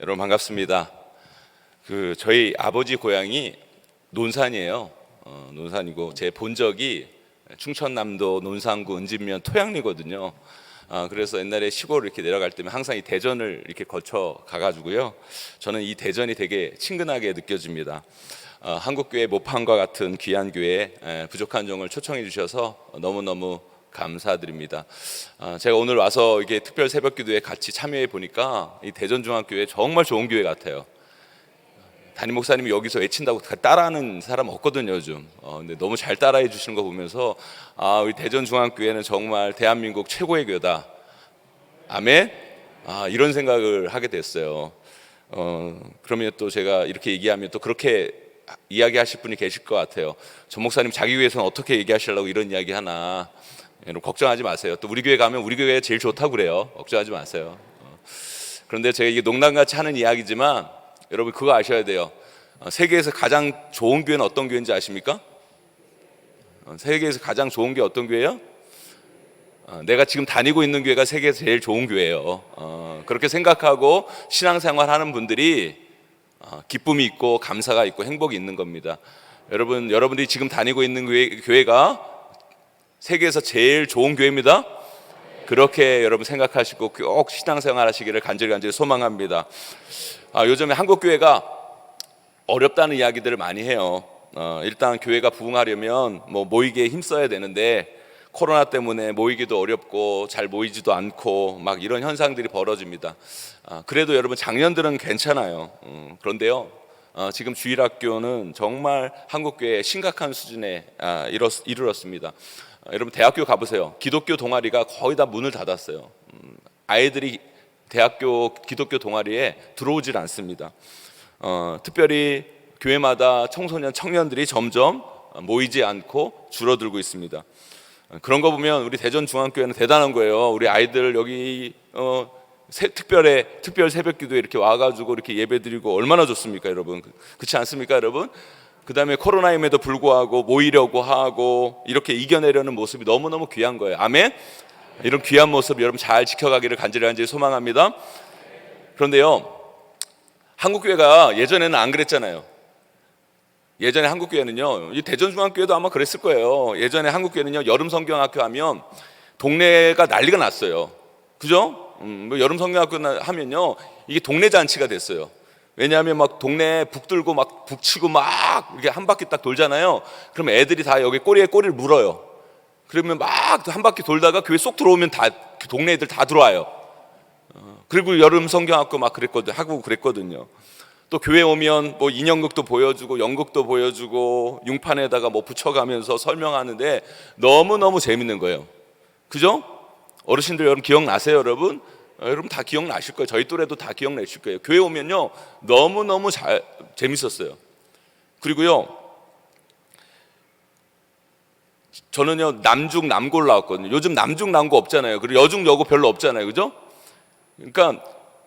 여러분 반갑습니다. 저희 아버지 고향이 논산이에요. 논산이고 제 본적이 충청남도 논산구 은진면 토양리거든요. 그래서 옛날에 시골 이렇게 내려갈 때면 항상 이 대전을 이렇게 거쳐 가가지고요. 저는 이 대전이 되게 친근하게 느껴집니다. 한국교회 모판과 같은 귀한 교회에 부족한 종을 초청해 주셔서 너무너무 감사드립니다. 제가 오늘 와서 이게 특별 새벽기도에 같이 참여해 보니까 이 대전중앙교회 정말 좋은 교회 같아요. 담임 목사님이 여기서 외친다고 따라하는 사람 없거든요 요즘. 근데 너무 잘 따라해 주시는 거 보면서 우리 대전중앙교회는 정말 대한민국 최고의 교회다. 아멘. 이런 생각을 하게 됐어요. 그러면 또 제가 이렇게 얘기하면 또 그렇게 이야기하실 분이 계실 것 같아요. 전 목사님 자기 교회에서는 어떻게 얘기하시려고 이런 이야기 하나. 여러분 걱정하지 마세요. 또 우리 교회 가면 우리 교회가 제일 좋다고 그래요. 걱정하지 마세요. 그런데 제가 이게 농담같이 하는 이야기지만 여러분 그거 아셔야 돼요. 세계에서 가장 좋은 교회는 어떤 교회인지 아십니까? 세계에서 가장 좋은 게 어떤 교회예요? 내가 지금 다니고 있는 교회가 세계에서 제일 좋은 교회예요. 그렇게 생각하고 신앙생활 하는 분들이 기쁨이 있고 감사가 있고 행복이 있는 겁니다. 여러분들이 지금 다니고 있는 교회가 세계에서 제일 좋은 교회입니다. 그렇게 여러분 생각하시고 꼭 신앙생활 하시기를 간절히 소망합니다. 요즘에 한국교회가 어렵다는 이야기들을 많이 해요. 일단 교회가 부흥하려면 모이기에 힘써야 되는데 코로나 때문에 모이기도 어렵고 잘 모이지도 않고 막 이런 현상들이 벌어집니다. 그래도 여러분 작년들은 괜찮아요. 그런데요 지금 주일학교는 정말 한국교회의 심각한 수준에 이르렀습니다. 여러분 대학교 가보세요. 기독교 동아리가 거의 다 문을 닫았어요. 아이들이 대학교 기독교 동아리에 들어오질 않습니다. 특별히 교회마다 청소년 청년들이 점점 모이지 않고 줄어들고 있습니다. 그런 거 보면 우리 대전중앙교회는 대단한 거예요. 우리 아이들 여기 특별 새벽기도에 이렇게 와가지고 이렇게 예배드리고 얼마나 좋습니까, 여러분? 그렇지 않습니까, 여러분? 그 다음에 코로나임에도 불구하고 모이려고 하고 이렇게 이겨내려는 모습이 너무너무 귀한 거예요. 아멘? 이런 귀한 모습 여러분 잘 지켜가기를 간절히 소망합니다. 그런데요 한국교회가 예전에는 안 그랬잖아요. 예전에 한국교회는요, 이 대전중앙교회도 아마 그랬을 거예요. 예전에 한국교회는요 여름성경학교 하면 동네가 난리가 났어요. 그죠? 여름성경학교 하면요 이게 동네 잔치가 됐어요. 왜냐하면 막 동네에 북 들고 막 북치고 막 이렇게 한 바퀴 딱 돌잖아요. 그러면 애들이 다 여기 꼬리에 꼬리를 물어요. 그러면 막 한 바퀴 돌다가 교회 쏙 들어오면 다 동네 애들 다 들어와요. 그리고 여름 성경학교 막 그랬거든요. 또 교회 오면 인형극도 보여주고 연극도 보여주고 융판에다가 붙여가면서 설명하는데 너무너무 재밌는 거예요. 그죠? 어르신들 여러분 기억나세요, 여러분? 여러분 다 기억나실 거예요. 저희 또래도 다 기억나실 거예요. 교회 오면요 너무너무 재밌었어요. 그리고요 저는요 남중 남고를 나왔거든요. 요즘 남중 남고 없잖아요. 그리고 여중 여고 별로 없잖아요. 그죠? 그러니까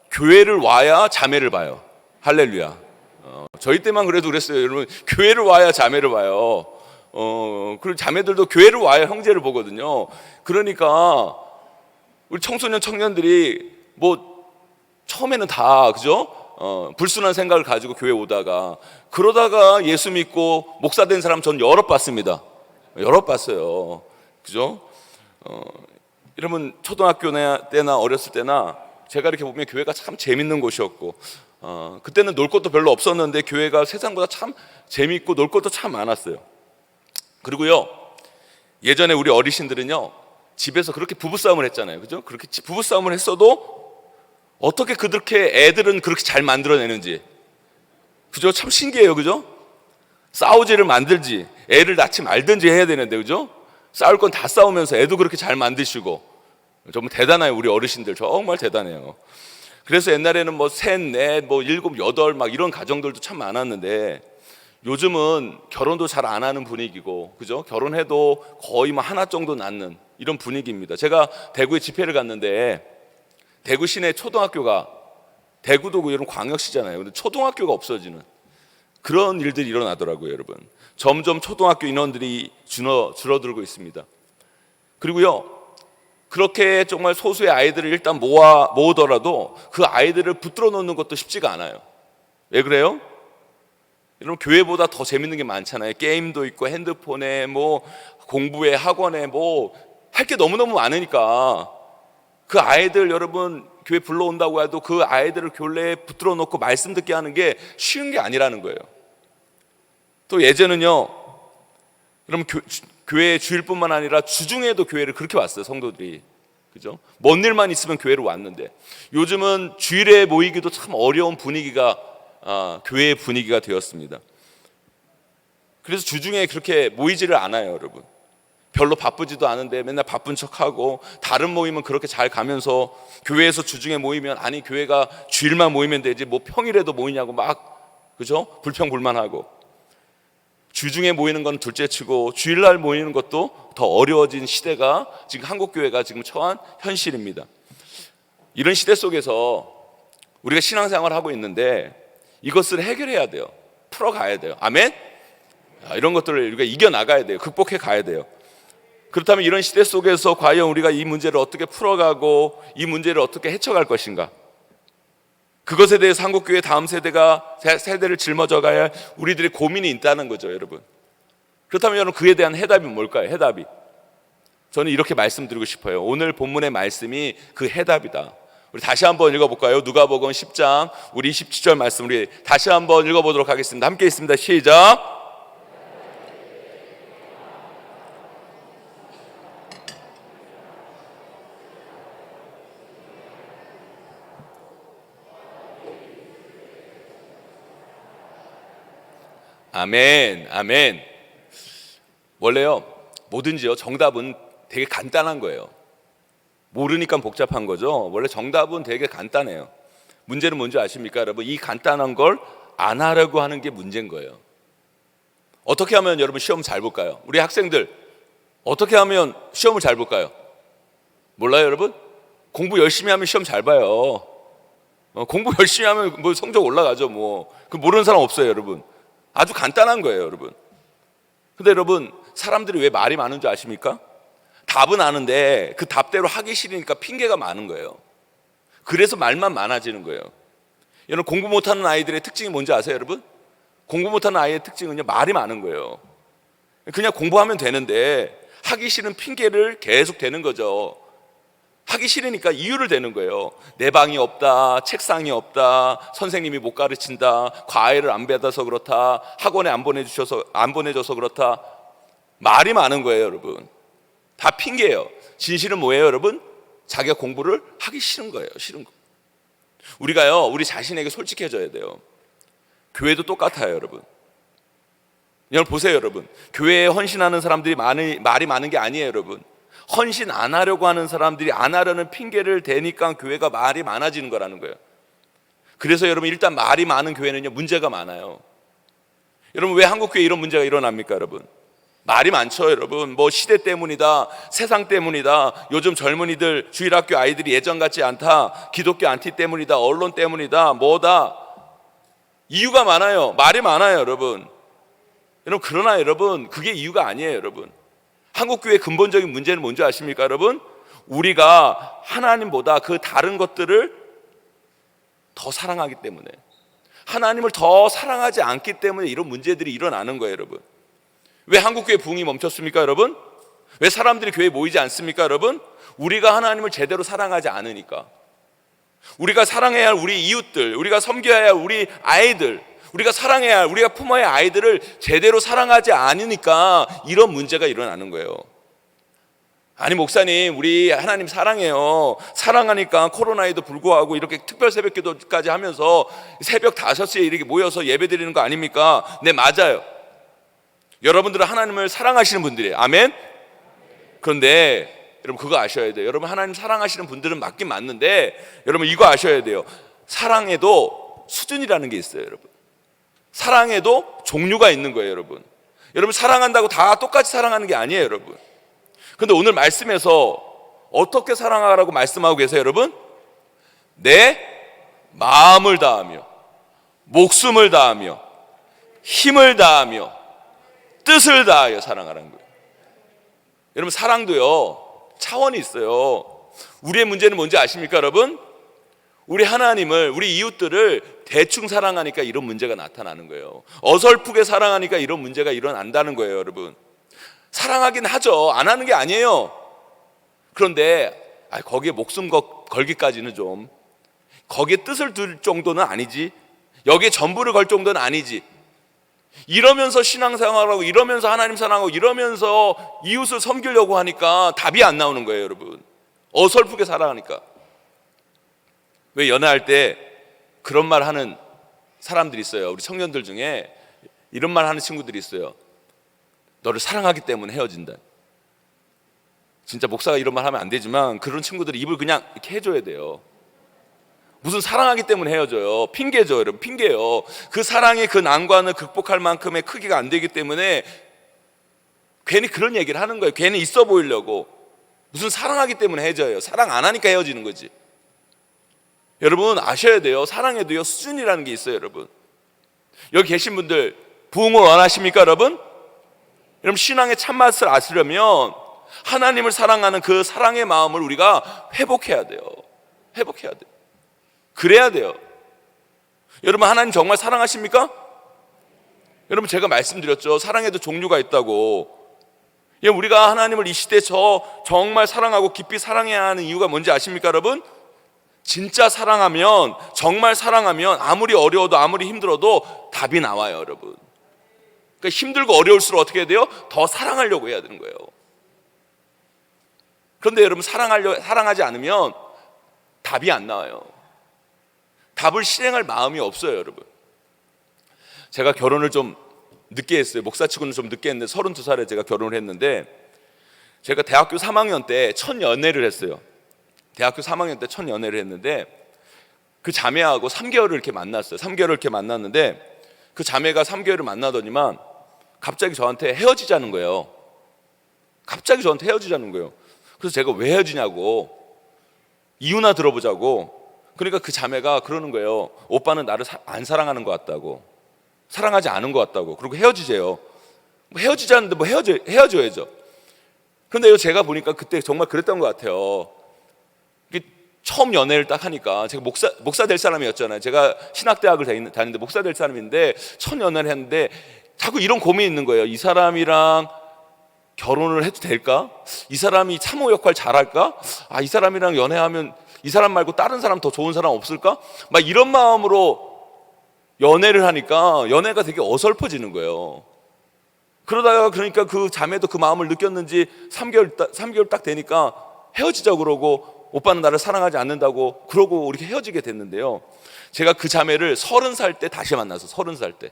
교회를 와야 자매를 봐요. 할렐루야. 저희 때만 그래도 그랬어요. 여러분 교회를 와야 자매를 봐요. 그리고 자매들도 교회를 와야 형제를 보거든요. 그러니까 우리 청소년 청년들이 처음에는 다 그죠? 불순한 생각을 가지고 교회 오다가 그러다가 예수 믿고 목사 된 사람 전 여러 봤습니다. 여러 봤어요. 그죠? 여러분 초등학교 때나 어렸을 때나 제가 이렇게 보면 교회가 참 재밌는 곳이었고 그때는 놀 것도 별로 없었는데 교회가 세상보다 참 재밌고 놀 것도 참 많았어요. 그리고요 예전에 우리 어르신들은요 집에서 그렇게 부부싸움을 했잖아요. 그죠? 그렇게 부부싸움을 했어도 어떻게 그렇게 애들은 그렇게 잘 만들어내는지 그죠? 참 신기해요. 그죠? 싸우지를 만들지 애를 낳지 말든지 해야 되는데 그죠? 싸울 건 다 싸우면서 애도 그렇게 잘 만드시고 정말 대단해요. 우리 어르신들 정말 대단해요. 그래서 옛날에는 셋, 넷, 일곱, 여덟 막 이런 가정들도 참 많았는데 요즘은 결혼도 잘 안 하는 분위기고 그죠? 결혼해도 거의 하나 정도 낳는 이런 분위기입니다. 제가 대구에 집회를 갔는데 대구 시내 초등학교가 대구도 이런 광역시잖아요. 근데 초등학교가 없어지는 그런 일들이 일어나더라고요, 여러분. 점점 초등학교 인원들이 줄어들고 있습니다. 그리고요 그렇게 정말 소수의 아이들을 일단 모으더라도 그 아이들을 붙들어 놓는 것도 쉽지가 않아요. 왜 그래요? 여러분, 교회보다 더 재밌는 게 많잖아요. 게임도 있고 핸드폰에 뭐 공부에 학원에 뭐 할 게 너무너무 많으니까 그 아이들 여러분 교회 불러온다고 해도 그 아이들을 교회에 붙들어 놓고 말씀 듣게 하는 게 쉬운 게 아니라는 거예요. 또 예전은요, 여러분 교회 주일뿐만 아니라 주중에도 교회를 그렇게 왔어요, 성도들이. 그죠? 뭔 일만 있으면 교회로 왔는데 요즘은 주일에 모이기도 참 어려운 분위기가 교회의 분위기가 되었습니다. 그래서 주중에 그렇게 모이지를 않아요, 여러분. 별로 바쁘지도 않은데 맨날 바쁜 척하고 다른 모임은 그렇게 잘 가면서 교회에서 주중에 모이면 아니 교회가 주일만 모이면 되지 뭐 평일에도 모이냐고 막, 그죠? 불평불만하고 주중에 모이는 건 둘째치고 주일날 모이는 것도 더 어려워진 시대가 지금 한국 교회가 지금 처한 현실입니다. 이런 시대 속에서 우리가 신앙생활을 하고 있는데 이것을 해결해야 돼요. 풀어가야 돼요. 아멘? 이런 것들을 우리가 이겨나가야 돼요. 극복해 가야 돼요. 그렇다면 이런 시대 속에서 과연 우리가 이 문제를 어떻게 풀어가고 이 문제를 어떻게 헤쳐갈 것인가? 그것에 대해서 한국교회 다음 세대를 짊어져가야 할 우리들의 고민이 있다는 거죠, 여러분. 그렇다면 여러분 그에 대한 해답이 뭘까요? 해답이 저는 이렇게 말씀드리고 싶어요. 오늘 본문의 말씀이 그 해답이다. 우리 다시 한번 읽어볼까요? 누가복음 10장 우리 27절 말씀 우리 다시 한번 읽어보도록 하겠습니다. 함께 있습니다. 시작. 아멘, 아멘. 원래요, 뭐든지요, 정답은 되게 간단한 거예요. 모르니까 복잡한 거죠. 원래 정답은 되게 간단해요. 문제는 뭔지 아십니까, 여러분? 이 간단한 걸 안 하려고 하는 게 문제인 거예요. 어떻게 하면 여러분 시험 잘 볼까요? 우리 학생들 어떻게 하면 시험을 잘 볼까요? 몰라요, 여러분? 공부 열심히 하면 시험 잘 봐요. 공부 열심히 하면 뭐 성적 올라가죠, 뭐. 그 모르는 사람 없어요, 여러분. 아주 간단한 거예요, 여러분. 근데 여러분, 사람들이 왜 말이 많은 줄 아십니까? 답은 아는데 그 답대로 하기 싫으니까 핑계가 많은 거예요. 그래서 말만 많아지는 거예요. 여러분, 공부 못하는 아이들의 특징이 뭔지 아세요, 여러분? 공부 못하는 아이의 특징은요, 말이 많은 거예요. 그냥 공부하면 되는데 하기 싫은 핑계를 계속 대는 거죠. 하기 싫으니까 이유를 대는 거예요. 내 방이 없다, 책상이 없다, 선생님이 못 가르친다, 과외를 안 받아서 그렇다, 학원에 안 보내줘서 그렇다. 말이 많은 거예요, 여러분. 다 핑계예요. 진실은 뭐예요, 여러분? 자기가 공부를 하기 싫은 거예요. 싫은 거. 우리가요, 우리 자신에게 솔직해져야 돼요. 교회도 똑같아요, 여러분. 여러분 보세요, 여러분. 교회에 헌신하는 사람들이 말이 많은 게 아니에요, 여러분. 헌신 안 하려고 하는 사람들이 안 하려는 핑계를 대니까 교회가 말이 많아지는 거라는 거예요. 그래서 여러분 일단 말이 많은 교회는요 문제가 많아요. 여러분 왜 한국교회에 이런 문제가 일어납니까, 여러분? 말이 많죠, 여러분. 뭐 시대 때문이다, 세상 때문이다, 요즘 젊은이들 주일학교 아이들이 예전 같지 않다, 기독교 안티 때문이다, 언론 때문이다, 뭐다. 이유가 많아요. 말이 많아요, 여러분. 그러나 여러분 그게 이유가 아니에요, 여러분. 한국교회의 근본적인 문제는 뭔지 아십니까, 여러분? 우리가 하나님보다 그 다른 것들을 더 사랑하기 때문에, 하나님을 더 사랑하지 않기 때문에 이런 문제들이 일어나는 거예요, 여러분. 왜 한국교회 부흥이 멈췄습니까, 여러분? 왜 사람들이 교회에 모이지 않습니까, 여러분? 우리가 하나님을 제대로 사랑하지 않으니까. 우리가 사랑해야 할 우리 이웃들, 우리가 섬겨야 할 우리 아이들, 우리가 사랑해야 할, 우리가 품어야 할 아이들을 제대로 사랑하지 않으니까 이런 문제가 일어나는 거예요. 아니 목사님, 우리 하나님 사랑해요. 사랑하니까 코로나에도 불구하고 이렇게 특별 새벽기도까지 하면서 새벽 5시에 이렇게 모여서 예배드리는 거 아닙니까? 네, 맞아요. 여러분들은 하나님을 사랑하시는 분들이에요. 아멘? 그런데 여러분 그거 아셔야 돼요. 여러분 하나님 사랑하시는 분들은 맞긴 맞는데 여러분 이거 아셔야 돼요. 사랑에도 수준이라는 게 있어요, 여러분. 사랑에도 종류가 있는 거예요, 여러분. 여러분 사랑한다고 다 똑같이 사랑하는 게 아니에요, 여러분. 근데 오늘 말씀에서 어떻게 사랑하라고 말씀하고 계세요, 여러분? 내 마음을 다하며 목숨을 다하며 힘을 다하며 뜻을 다하여 사랑하라는 거예요. 여러분 사랑도요 차원이 있어요. 우리의 문제는 뭔지 아십니까, 여러분? 우리 하나님을, 우리 이웃들을 대충 사랑하니까 이런 문제가 나타나는 거예요. 어설프게 사랑하니까 이런 문제가 일어난다는 거예요, 여러분. 사랑하긴 하죠. 안 하는 게 아니에요. 그런데 거기에 목숨 걸기까지는 좀, 거기에 뜻을 둘 정도는 아니지, 여기에 전부를 걸 정도는 아니지. 이러면서 신앙생활하고, 이러면서 하나님 사랑하고, 이러면서 이웃을 섬기려고 하니까 답이 안 나오는 거예요, 여러분. 어설프게 살아가니까. 왜 연애할 때 그런 말 하는 사람들이 있어요. 우리 청년들 중에 이런 말 하는 친구들이 있어요. 너를 사랑하기 때문에 헤어진다. 진짜 목사가 이런 말 하면 안 되지만 그런 친구들이 입을 그냥 이렇게 해줘야 돼요. 무슨 사랑하기 때문에 헤어져요. 핑계죠, 여러분. 핑계요. 그 사랑의 그 난관을 극복할 만큼의 크기가 안 되기 때문에 괜히 그런 얘기를 하는 거예요. 괜히 있어 보이려고. 무슨 사랑하기 때문에 헤어져요. 사랑 안 하니까 헤어지는 거지. 여러분 아셔야 돼요. 사랑에도요 수준이라는 게 있어요, 여러분. 여기 계신 분들 부흥을 원하십니까, 여러분? 여러분 신앙의 참맛을 아시려면 하나님을 사랑하는 그 사랑의 마음을 우리가 회복해야 돼요. 회복해야 돼요. 그래야 돼요. 여러분 하나님 정말 사랑하십니까? 여러분 제가 말씀드렸죠. 사랑에도 종류가 있다고. 우리가 하나님을 이 시대에 정말 사랑하고 깊이 사랑해야 하는 이유가 뭔지 아십니까, 여러분? 진짜 사랑하면, 정말 사랑하면 아무리 어려워도 아무리 힘들어도 답이 나와요, 여러분. 그러니까 힘들고 어려울수록 어떻게 해야 돼요? 더 사랑하려고 해야 되는 거예요. 그런데 여러분 사랑하지 않으면 답이 안 나와요. 답을 실행할 마음이 없어요, 여러분. 제가 결혼을 좀 늦게 했어요. 목사치고는 좀 늦게 했는데 32살에 제가 결혼을 했는데, 제가 대학교 3학년 때 첫 연애를 했어요. 대학교 3학년 때 첫 연애를 했는데 그 자매하고 3개월을 이렇게 만났어요. 3개월을 이렇게 만났는데 그 자매가 3개월을 만나더니만 갑자기 저한테 헤어지자는 거예요. 갑자기 저한테 헤어지자는 거예요. 그래서 제가 왜 헤어지냐고, 이유나 들어보자고. 그러니까 그 자매가 그러는 거예요. 오빠는 나를 안 사랑하는 것 같다고, 사랑하지 않은 것 같다고. 그리고 헤어지재요. 헤어지자는데 헤어져야죠. 그런데 제가 보니까 그때 정말 그랬던 것 같아요. 처음 연애를 딱 하니까, 제가 목사 될 사람이었잖아요. 제가 신학대학을 다니는데 목사 될 사람인데 첫 연애를 했는데 자꾸 이런 고민이 있는 거예요. 이 사람이랑 결혼을 해도 될까? 이 사람이 참호 역할 잘할까? 이 사람이랑 연애하면 이 사람 말고 다른 사람, 더 좋은 사람 없을까? 막 이런 마음으로 연애를 하니까 연애가 되게 어설퍼지는 거예요. 그러다가 그러니까 그 자매도 그 마음을 느꼈는지 3개월 딱 되니까 헤어지자고 그러고, 오빠는 나를 사랑하지 않는다고 그러고 이렇게 헤어지게 됐는데요. 제가 그 자매를 30살 때 다시 만나서 30살 때.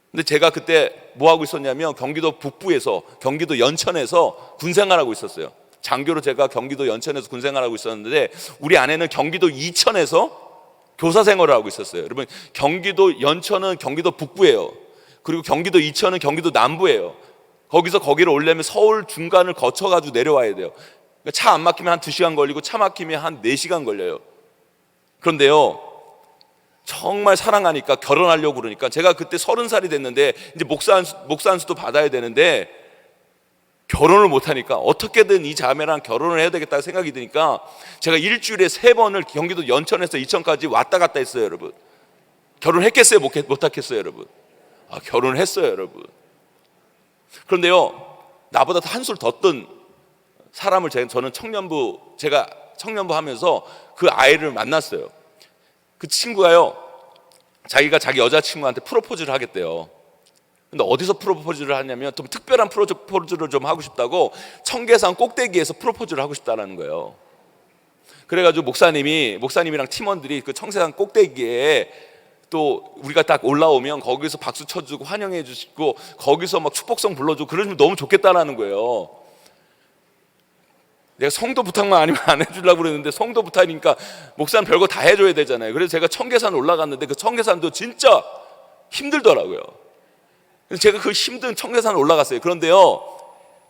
근데 제가 그때 뭐 하고 있었냐면 경기도 북부에서, 경기도 연천에서 군생활하고 있었어요. 장교로 제가 경기도 연천에서 군생활하고 있었는데 우리 아내는 경기도 이천에서 교사 생활을 하고 있었어요. 여러분 경기도 연천은 경기도 북부예요. 그리고 경기도 이천은 경기도 남부예요. 거기를 오려면 서울 중간을 거쳐가지고 내려와야 돼요. 차 안 막히면 한 2시간 걸리고 차 막히면 한 4시간 걸려요. 그런데요 정말 사랑하니까 결혼하려고 그러니까, 제가 그때 30살이 됐는데 이제 목사 안수도 받아야 되는데 결혼을 못하니까 어떻게든 이 자매랑 결혼을 해야 되겠다 생각이 드니까 제가 일주일에 3번을 경기도 연천에서 이천까지 왔다 갔다 했어요, 여러분. 결혼했겠어요? 못했겠어요, 여러분? 결혼을 했어요, 여러분. 그런데요 나보다 한술 더 뜬 사람을 저는 제가 청년부 하면서 그 아이를 만났어요. 그 친구가요 자기가 자기 여자친구한테 프로포즈를 하겠대요. 근데 어디서 프로포즈를 하냐면 좀 특별한 프로포즈를 좀 하고 싶다고 청계산 꼭대기에서 프로포즈를 하고 싶다라는 거예요. 그래가지고 목사님이랑 팀원들이 그 청계산 꼭대기에 또 우리가 딱 올라오면 거기서 박수 쳐주고 환영해 주시고 거기서 막 축복성 불러주고 그러면 너무 좋겠다라는 거예요. 내가 성도 부탁만 아니면 안 해주려고 그랬는데 성도 부탁이니까 목사는 별거 다 해줘야 되잖아요. 그래서 제가 청계산 올라갔는데 그 청계산도 진짜 힘들더라고요. 그래서 제가 그 힘든 청계산을 올라갔어요. 그런데요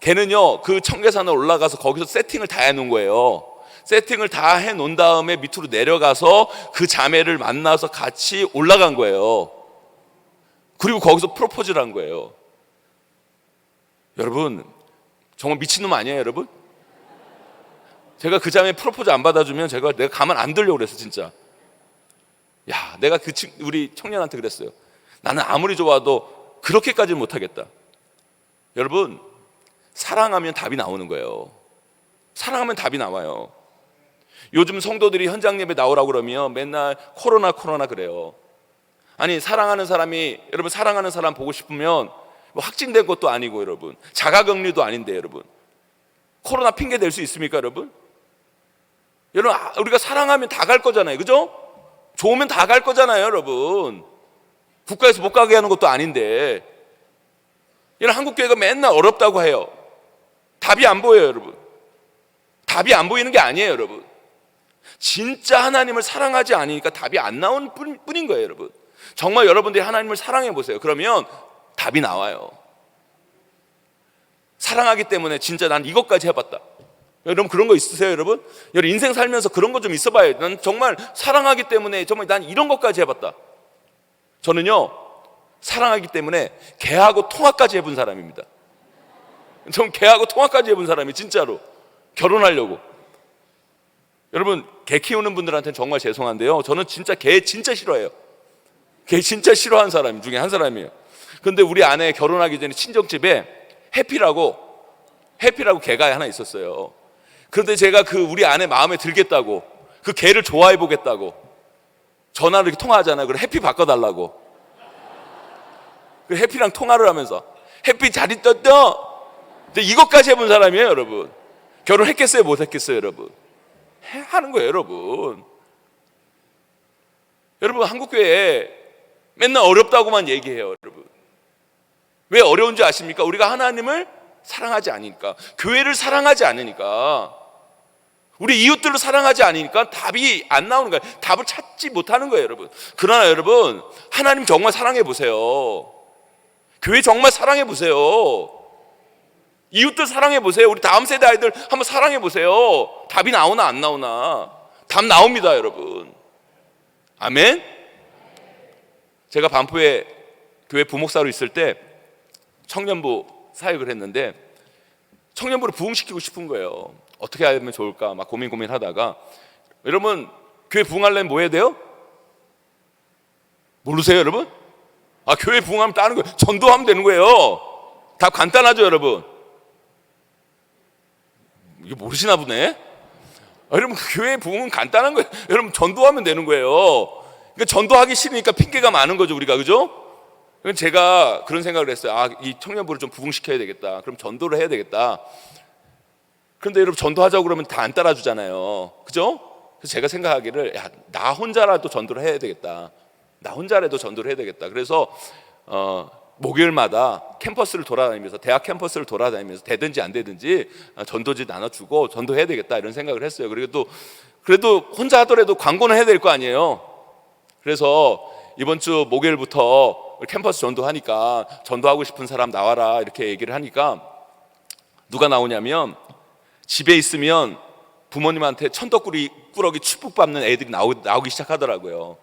걔는요 그 청계산을 올라가서 거기서 세팅을 다 해놓은 거예요. 세팅을 다 해놓은 다음에 밑으로 내려가서 그 자매를 만나서 같이 올라간 거예요. 그리고 거기서 프로포즈를 한 거예요. 여러분 정말 미친놈 아니에요, 여러분? 제가 그 자매 프로포즈 안 받아주면 내가 가만 안 두려고 그랬어 진짜. 야, 내가 우리 청년한테 그랬어요. 나는 아무리 좋아도 그렇게까지는 못하겠다. 여러분, 사랑하면 답이 나오는 거예요. 사랑하면 답이 나와요. 요즘 성도들이 현장 예배 나오라고 그러면 맨날 코로나 그래요. 아니, 사랑하는 사람이, 여러분, 사랑하는 사람 보고 싶으면 뭐 확진된 것도 아니고, 여러분, 자가격리도 아닌데, 여러분, 코로나 핑계 댈 수 있습니까, 여러분? 여러분, 우리가 사랑하면 다 갈 거잖아요, 그죠? 좋으면 다 갈 거잖아요, 여러분. 국가에서 못 가게 하는 것도 아닌데. 여러분, 한국교회가 맨날 어렵다고 해요. 답이 안 보여요, 여러분. 답이 안 보이는 게 아니에요, 여러분. 진짜 하나님을 사랑하지 않으니까 답이 안 나오는 뿐인 거예요, 여러분. 정말 여러분들이 하나님을 사랑해 보세요. 그러면 답이 나와요. 사랑하기 때문에 진짜 난 이것까지 해봤다. 여러분, 그런 거 있으세요, 여러분? 여러분, 인생 살면서 그런 거 좀 있어봐요. 난 정말 사랑하기 때문에 정말 난 이런 것까지 해봤다. 저는요, 사랑하기 때문에 개하고 통화까지 해본 사람입니다. 전 개하고 통화까지 해본 사람이 진짜로 결혼하려고. 여러분, 개 키우는 분들한테는 정말 죄송한데요, 저는 진짜 개 진짜 싫어해요. 개 진짜 싫어하는 사람 중에 한 사람이에요. 근데 우리 아내 결혼하기 전에 친정집에 해피라고 개가 하나 있었어요. 그런데 제가 우리 아내 마음에 들겠다고, 그 개를 좋아해 보겠다고 전화를 이렇게 통화하잖아요. 그래, 해피 바꿔달라고. 그 해피랑 통화를 하면서 해피 잘 있었죠? 근데 이것까지 해본 사람이에요, 여러분. 결혼했겠어요, 못했겠어요, 여러분? 하는 거예요, 여러분. 여러분, 한국교회에 맨날 어렵다고만 얘기해요, 여러분. 왜 어려운지 아십니까? 우리가 하나님을 사랑하지 않으니까, 교회를 사랑하지 않으니까, 우리 이웃들을 사랑하지 않으니까 답이 안 나오는 거예요. 답을 찾지 못하는 거예요, 여러분. 그러나 여러분, 하나님 정말 사랑해 보세요. 교회 정말 사랑해 보세요. 이웃들 사랑해 보세요. 우리 다음 세대 아이들 한번 사랑해 보세요. 답이 나오나 안 나오나. 답 나옵니다, 여러분. 아멘. 제가 반포에 교회 부목사로 있을 때 청년부 사역을 했는데, 청년부를 부흥시키고 싶은 거예요. 어떻게 하면 좋을까 막 고민하다가, 여러분, 교회 부흥하려면 뭐 해야 돼요? 모르세요, 여러분? 교회 부흥하면 따는 거예요. 전도하면 되는 거예요. 답 간단하죠, 여러분? 이거 모르시나 보네. 여러분, 교회 부흥은 간단한 거예요. 여러분, 전도하면 되는 거예요. 그러니까 전도하기 싫으니까 핑계가 많은 거죠, 우리가, 그죠? 제가 그런 생각을 했어요. 이 청년부를 좀 부흥시켜야 되겠다. 그럼 전도를 해야 되겠다. 그런데 여러분, 전도하자고 그러면 다 안 따라주잖아요, 그죠? 그래서 제가 생각하기를, 나 혼자라도 전도를 해야 되겠다. 나 혼자라도 전도를 해야 되겠다. 그래서 목요일마다 캠퍼스를 돌아다니면서, 대학 캠퍼스를 돌아다니면서 되든지 안 되든지 전도지 나눠주고 전도해야 되겠다, 이런 생각을 했어요. 그래도 혼자 하더라도 광고는 해야 될 거 아니에요. 그래서 이번 주 목요일부터 캠퍼스 전도하니까 전도하고 싶은 사람 나와라, 이렇게 얘기를 하니까 누가 나오냐면, 집에 있으면 부모님한테 천덕꾸러기 축복받는 애들이 나오기 시작하더라고요.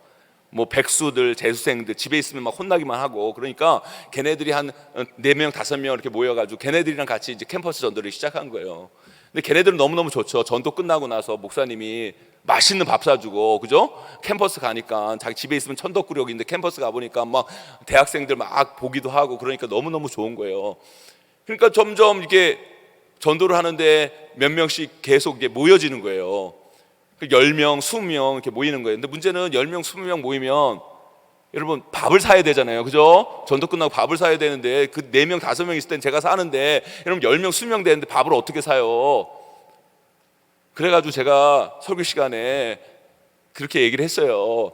뭐 백수들, 재수생들 집에 있으면 막 혼나기만 하고. 그러니까 걔네들이 한 4명, 5명 이렇게 모여가지고 걔네들이랑 같이 이제 캠퍼스 전도를 시작한 거예요. 근데 걔네들은 너무너무 좋죠. 전도 끝나고 나서 목사님이 맛있는 밥 사주고, 그죠? 캠퍼스 가니까 자기 집에 있으면 천덕꾸러기인데 캠퍼스 가보니까 막 대학생들 막 보기도 하고, 그러니까 너무너무 좋은 거예요. 그러니까 점점 이게 전도를 하는데 몇 명씩 계속 이게 모여지는 거예요. 10명, 20명 이렇게 모이는 거예요. 근데 문제는 10명, 20명 모이면 여러분, 밥을 사야 되잖아요, 그죠? 전도 끝나고 밥을 사야 되는데, 그 4명, 5명 있을 땐 제가 사는데, 여러분 10명, 20명 되는데 밥을 어떻게 사요? 그래가지고 제가 설교 시간에 그렇게 얘기를 했어요.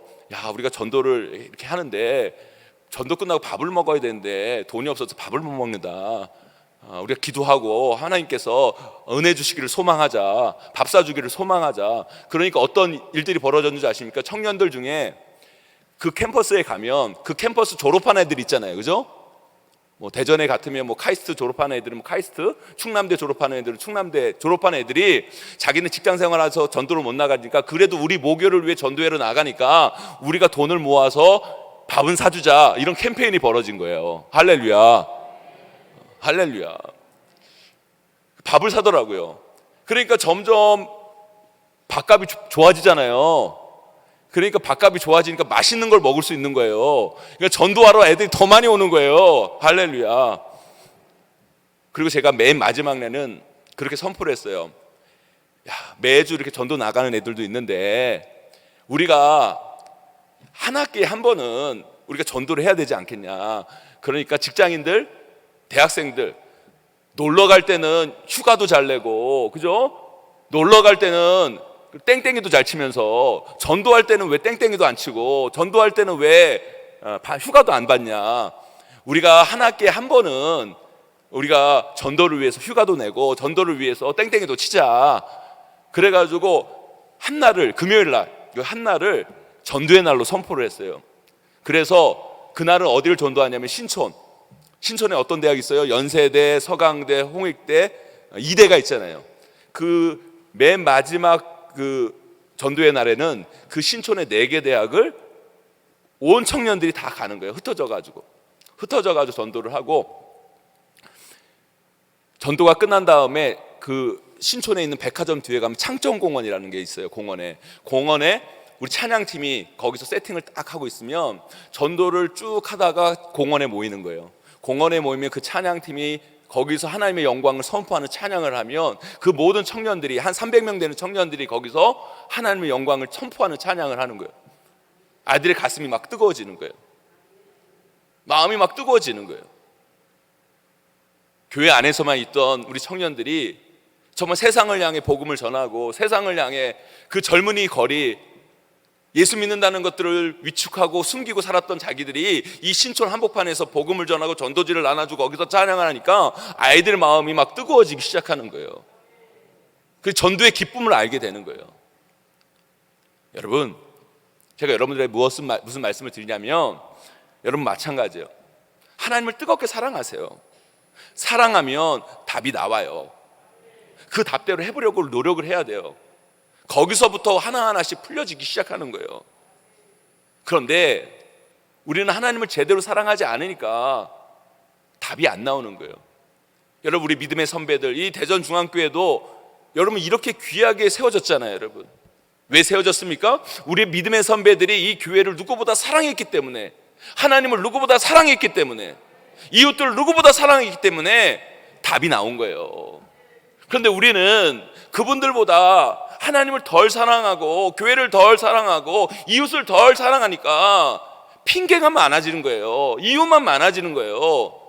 우리가 전도를 이렇게 하는데 전도 끝나고 밥을 먹어야 되는데 돈이 없어서 밥을 못 먹는다. 우리가 기도하고 하나님께서 은혜 주시기를 소망하자, 밥 사주기를 소망하자. 그러니까 어떤 일들이 벌어졌는지 아십니까? 청년들 중에 그 캠퍼스에 가면 그 캠퍼스 졸업한 애들 있잖아요, 그죠? 뭐 대전에 같으면 뭐 카이스트 졸업한 애들은 뭐 카이스트, 충남대 졸업한 애들은 충남대 졸업한 애들이 자기는 직장 생활해서 전도를 못 나가니까, 그래도 우리 모교를 위해 전도회로 나가니까 우리가 돈을 모아서 밥은 사주자, 이런 캠페인이 벌어진 거예요. 할렐루야, 할렐루야. 밥을 사더라고요. 그러니까 점점 밥값이 좋아지잖아요. 그러니까 밥값이 좋아지니까 맛있는 걸 먹을 수 있는 거예요. 그러니까 전도하러 애들이 더 많이 오는 거예요. 할렐루야. 그리고 제가 맨 마지막 날은 그렇게 선포를 했어요. 야, 매주 이렇게 전도 나가는 애들도 있는데 우리가 한 학기에 한 번은 우리가 전도를 해야 되지 않겠냐. 그러니까 직장인들, 대학생들 놀러 갈 때는 휴가도 잘 내고, 그죠? 놀러 갈 때는 땡땡이도 잘 치면서 전도할 때는 왜 땡땡이도 안 치고 전도할 때는 왜 휴가도 안 받냐. 우리가 한 학기에 한 번은 우리가 전도를 위해서 휴가도 내고 전도를 위해서 땡땡이도 치자. 그래가지고 한 날을, 금요일 날, 한 날을 전도의 날로 선포를 했어요. 그래서 그날은 어디를 전도하냐면 신촌에 어떤 대학이 있어요? 연세대, 서강대, 홍익대, 이대가 있잖아요. 그 맨 마지막 그 전도의 날에는 그 신촌의 4개 대학을 온 청년들이 다 가는 거예요. 흩어져가지고 전도를 하고, 전도가 끝난 다음에 그 신촌에 있는 백화점 뒤에 가면 창정공원이라는 게 있어요. 공원에 우리 찬양팀이 거기서 세팅을 딱 하고 있으면 전도를 쭉 하다가 공원에 모이는 거예요. 공원에 모이면 그 찬양팀이 거기서 하나님의 영광을 선포하는 찬양을 하면 그 모든 청년들이, 한 300명 되는 청년들이 거기서 하나님의 영광을 선포하는 찬양을 하는 거예요. 아이들의 가슴이 막 뜨거워지는 거예요. 마음이 막 뜨거워지는 거예요. 교회 안에서만 있던 우리 청년들이 정말 세상을 향해 복음을 전하고, 세상을 향해 그 젊은이 거리, 예수 믿는다는 것들을 위축하고 숨기고 살았던 자기들이 이 신촌 한복판에서 복음을 전하고 전도지를 나눠주고 거기서 찬양을 하니까 아이들 마음이 막 뜨거워지기 시작하는 거예요. 그 전도의 기쁨을 알게 되는 거예요. 여러분, 제가 여러분들의 무슨 말씀을 드리냐면, 여러분 마찬가지예요. 하나님을 뜨겁게 사랑하세요. 사랑하면 답이 나와요. 그 답대로 해보려고 노력을 해야 돼요. 거기서부터 하나하나씩 풀려지기 시작하는 거예요. 그런데 우리는 하나님을 제대로 사랑하지 않으니까 답이 안 나오는 거예요. 여러분, 우리 믿음의 선배들, 이 대전중앙교회도 여러분 이렇게 귀하게 세워졌잖아요. 여러분, 왜 세워졌습니까? 우리 믿음의 선배들이 이 교회를 누구보다 사랑했기 때문에, 하나님을 누구보다 사랑했기 때문에, 이웃들을 누구보다 사랑했기 때문에 답이 나온 거예요. 그런데 우리는 그분들보다 하나님을 덜 사랑하고 교회를 덜 사랑하고 이웃을 덜 사랑하니까 핑계가 많아지는 거예요. 이유만 많아지는 거예요.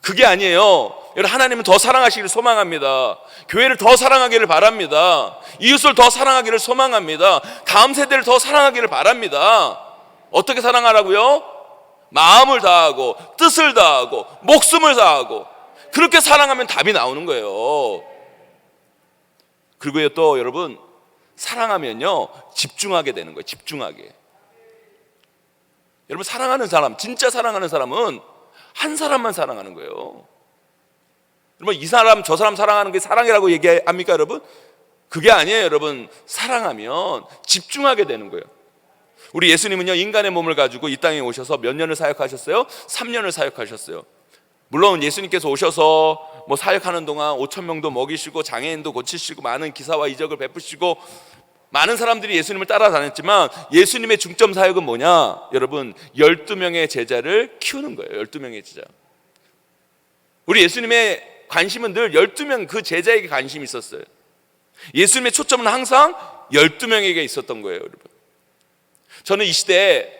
그게 아니에요. 여러분, 하나님은 더 사랑하시기를 소망합니다. 교회를 더 사랑하기를 바랍니다. 이웃을 더 사랑하기를 소망합니다. 다음 세대를 더 사랑하기를 바랍니다. 어떻게 사랑하라고요? 마음을 다하고 뜻을 다하고 목숨을 다하고, 그렇게 사랑하면 답이 나오는 거예요. 그리고 또 여러분, 사랑하면요 집중하게 되는 거예요. 집중하게. 여러분, 사랑하는 사람, 진짜 사랑하는 사람은 한 사람만 사랑하는 거예요. 여러분, 이 사람 저 사람 사랑하는 게 사랑이라고 얘기합니까 여러분? 그게 아니에요. 여러분, 사랑하면 집중하게 되는 거예요. 우리 예수님은요 인간의 몸을 가지고 이 땅에 오셔서 몇 년을 사역하셨어요? 3년을 사역하셨어요. 물론 예수님께서 오셔서 사역하는 동안 5,000명도 먹이시고 장애인도 고치시고 많은 기사와 이적을 베푸시고 많은 사람들이 예수님을 따라다녔지만, 예수님의 중점 사역은 뭐냐? 여러분, 12명의 제자를 키우는 거예요. 12명의 제자. 우리 예수님의 관심은 늘 12명 그 제자에게 관심이 있었어요. 예수님의 초점은 항상 12명에게 있었던 거예요. 여러분, 저는 이 시대에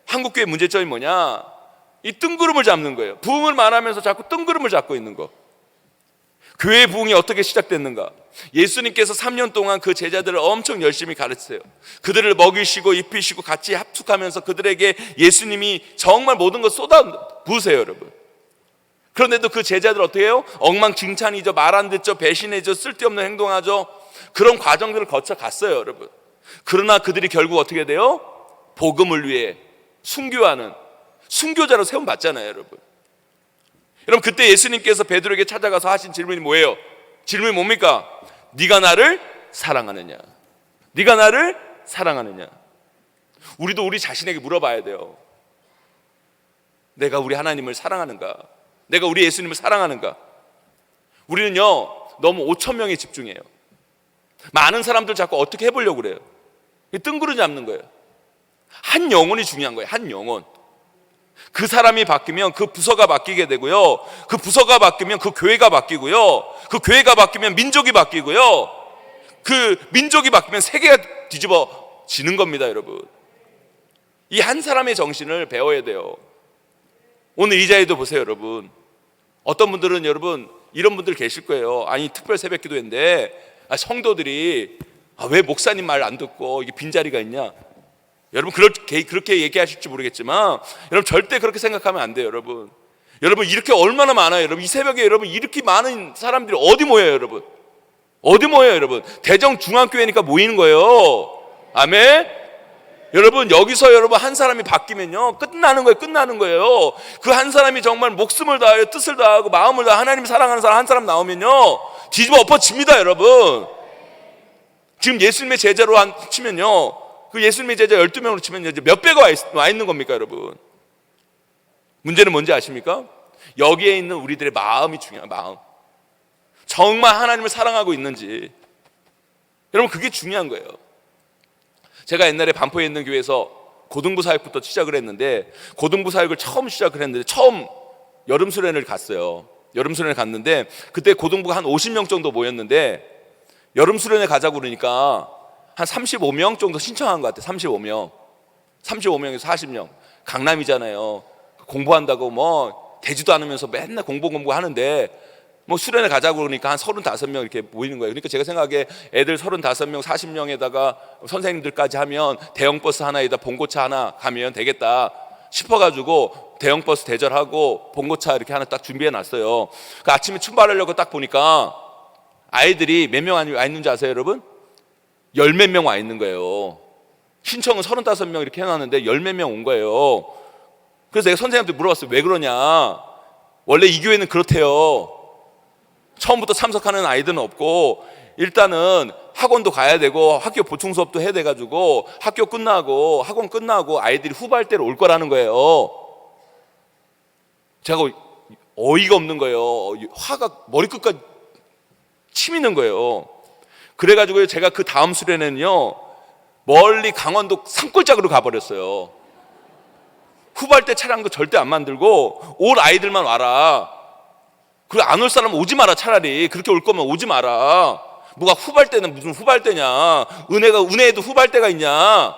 한국교회 문제점이 뭐냐? 이 뜬구름을 잡는 거예요. 부흥을 말하면서 자꾸 뜬구름을 잡고 있는 거. 교회의 부흥이 어떻게 시작됐는가? 예수님께서 3년 동안 그 제자들을 엄청 열심히 가르치세요. 그들을 먹이시고 입히시고 같이 합숙하면서 그들에게 예수님이 정말 모든 것 쏟아 부으세요. 여러분, 그런데도 그 제자들 어떻게 해요? 엉망진창이죠. 말 안 듣죠. 배신해죠. 쓸데없는 행동하죠. 그런 과정들을 거쳐 갔어요. 여러분, 그러나 그들이 결국 어떻게 돼요? 복음을 위해 순교하는 순교자로 세움 받잖아요. 여러분, 그때 예수님께서 베드로에게 찾아가서 하신 질문이 뭐예요? 질문이 뭡니까? 네가 나를 사랑하느냐? 네가 나를 사랑하느냐? 우리도 우리 자신에게 물어봐야 돼요. 내가 우리 하나님을 사랑하는가? 내가 우리 예수님을 사랑하는가? 우리는요 너무 5,000명에 집중해요. 많은 사람들 자꾸 어떻게 해보려고 그래요. 뜬구름 잡는 거예요. 한 영혼이 중요한 거예요. 한 영혼. 그 사람이 바뀌면 그 부서가 바뀌게 되고요, 그 부서가 바뀌면 그 교회가 바뀌고요, 그 교회가 바뀌면 민족이 바뀌고요, 그 민족이 바뀌면 세계가 뒤집어지는 겁니다. 여러분, 이 한 사람의 정신을 배워야 돼요. 오늘 이 자리도 보세요. 여러분, 어떤 분들은 여러분 이런 분들 계실 거예요. 아니, 특별 새벽 기도회인데 성도들이 왜 목사님 말 안 듣고 이게 빈자리가 있냐. 여러분, 그렇게 얘기하실지 모르겠지만 여러분 절대 그렇게 생각하면 안 돼요. 여러분, 이렇게 얼마나 많아요. 여러분, 이 새벽에 여러분 이렇게 많은 사람들이 어디 모여요. 여러분, 어디 모여요. 여러분, 대정 중앙교회니까 모이는 거예요. 아멘. 여러분, 여기서 여러분 한 사람이 바뀌면요 끝나는 거예요. 그 한 사람이 정말 목숨을 다하여 뜻을 다하고 마음을 다하여 하나님을 사랑하는 사람 한 사람 나오면요 뒤집어 엎어집니다. 여러분, 지금 예수님의 제자로 치면요, 그 예수님의 제자 12명으로 치면 이제 몇 배가 와 있는 겁니까? 여러분, 문제는 뭔지 아십니까? 여기에 있는 우리들의 마음이 중요해요. 마음, 정말 하나님을 사랑하고 있는지. 여러분, 그게 중요한 거예요. 제가 옛날에 반포에 있는 교회에서 고등부 사역부터 시작을 했는데, 고등부 사역을 처음 시작을 했는데 처음 여름 수련회를 갔어요. 여름 수련회 갔는데 그때 고등부가 한 50명 정도 모였는데, 여름 수련회 가자고 그러니까 한 35명 정도 신청한 것 같아요. 35명에서 40명. 강남이잖아요. 공부한다고 뭐 되지도 않으면서 맨날 공부하는데 뭐 수련회 가자고 그러니까 한 35명 이렇게 모이는 거예요. 그러니까 제가 생각에 애들 35명, 40명에다가 선생님들까지 하면 대형 버스 하나에다 봉고차 하나 가면 되겠다 싶어가지고 대형 버스 대절하고 봉고차 이렇게 하나 딱 준비해 놨어요. 그 아침에 출발하려고 딱 보니까 아이들이 몇 명 와 있는지 아세요, 여러분? 열 몇 명 와 있는 거예요. 신청은 35명 이렇게 해놨는데 열 몇 명 온 거예요. 그래서 내가 선생님한테 물어봤어요. 왜 그러냐. 원래 이 교회는 그렇대요. 처음부터 참석하는 아이들은 없고, 일단은 학원도 가야 되고 학교 보충 수업도 해야 돼가지고 학교 끝나고 학원 끝나고 아이들이 후발대로 올 거라는 거예요. 제가 어이가 없는 거예요. 화가 머리끝까지 치미는 거예요. 그래가지고 제가 그 다음 수련회는요 멀리 강원도 산골짜기로 가버렸어요. 후발대 차량도 절대 안 만들고 올 아이들만 와라. 그리고 안 올 사람은 오지 마라. 차라리 그렇게 올 거면 오지 마라. 뭐가 후발대는 무슨 후발대냐. 은혜에도 후발대가 있냐.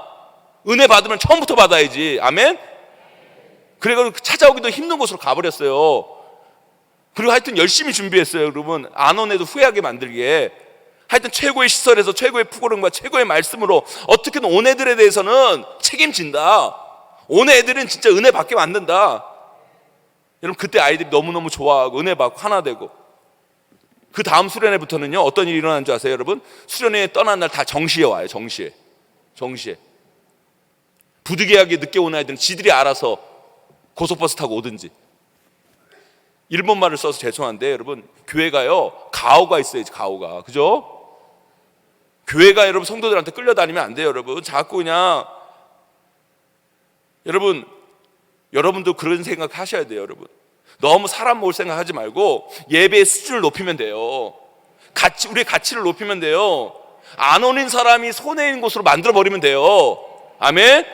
은혜 받으면 처음부터 받아야지. 아멘. 그래가지고 찾아오기도 힘든 곳으로 가버렸어요. 그리고 하여튼 열심히 준비했어요. 여러분, 안 온 애도 후회하게 만들기에. 하여튼 최고의 시설에서 최고의 프로그램과 최고의 말씀으로 어떻게든 온 애들에 대해서는 책임진다. 온 애들은 진짜 은혜 받게 만든다. 여러분, 그때 아이들이 너무너무 좋아하고 은혜 받고 하나 되고, 그 다음 수련회부터는요 어떤 일이 일어나는 줄 아세요? 여러분, 수련회 떠난 날 다 정시에 와요. 정시에 부득이하게 늦게 온 아이들은 지들이 알아서 고속버스 타고 오든지. 일본말을 써서 죄송한데 여러분, 교회가요 가오가 있어야지. 가오가, 그죠? 교회가 여러분 성도들한테 끌려다니면 안 돼요. 여러분, 자꾸 그냥, 여러분도 그런 생각 하셔야 돼요. 여러분, 너무 사람 모을 생각 하지 말고 예배의 수준을 높이면 돼요. 우리의 가치를 높이면 돼요. 안 오는 사람이 손해 있는 곳으로 만들어 버리면 돼요. 아멘.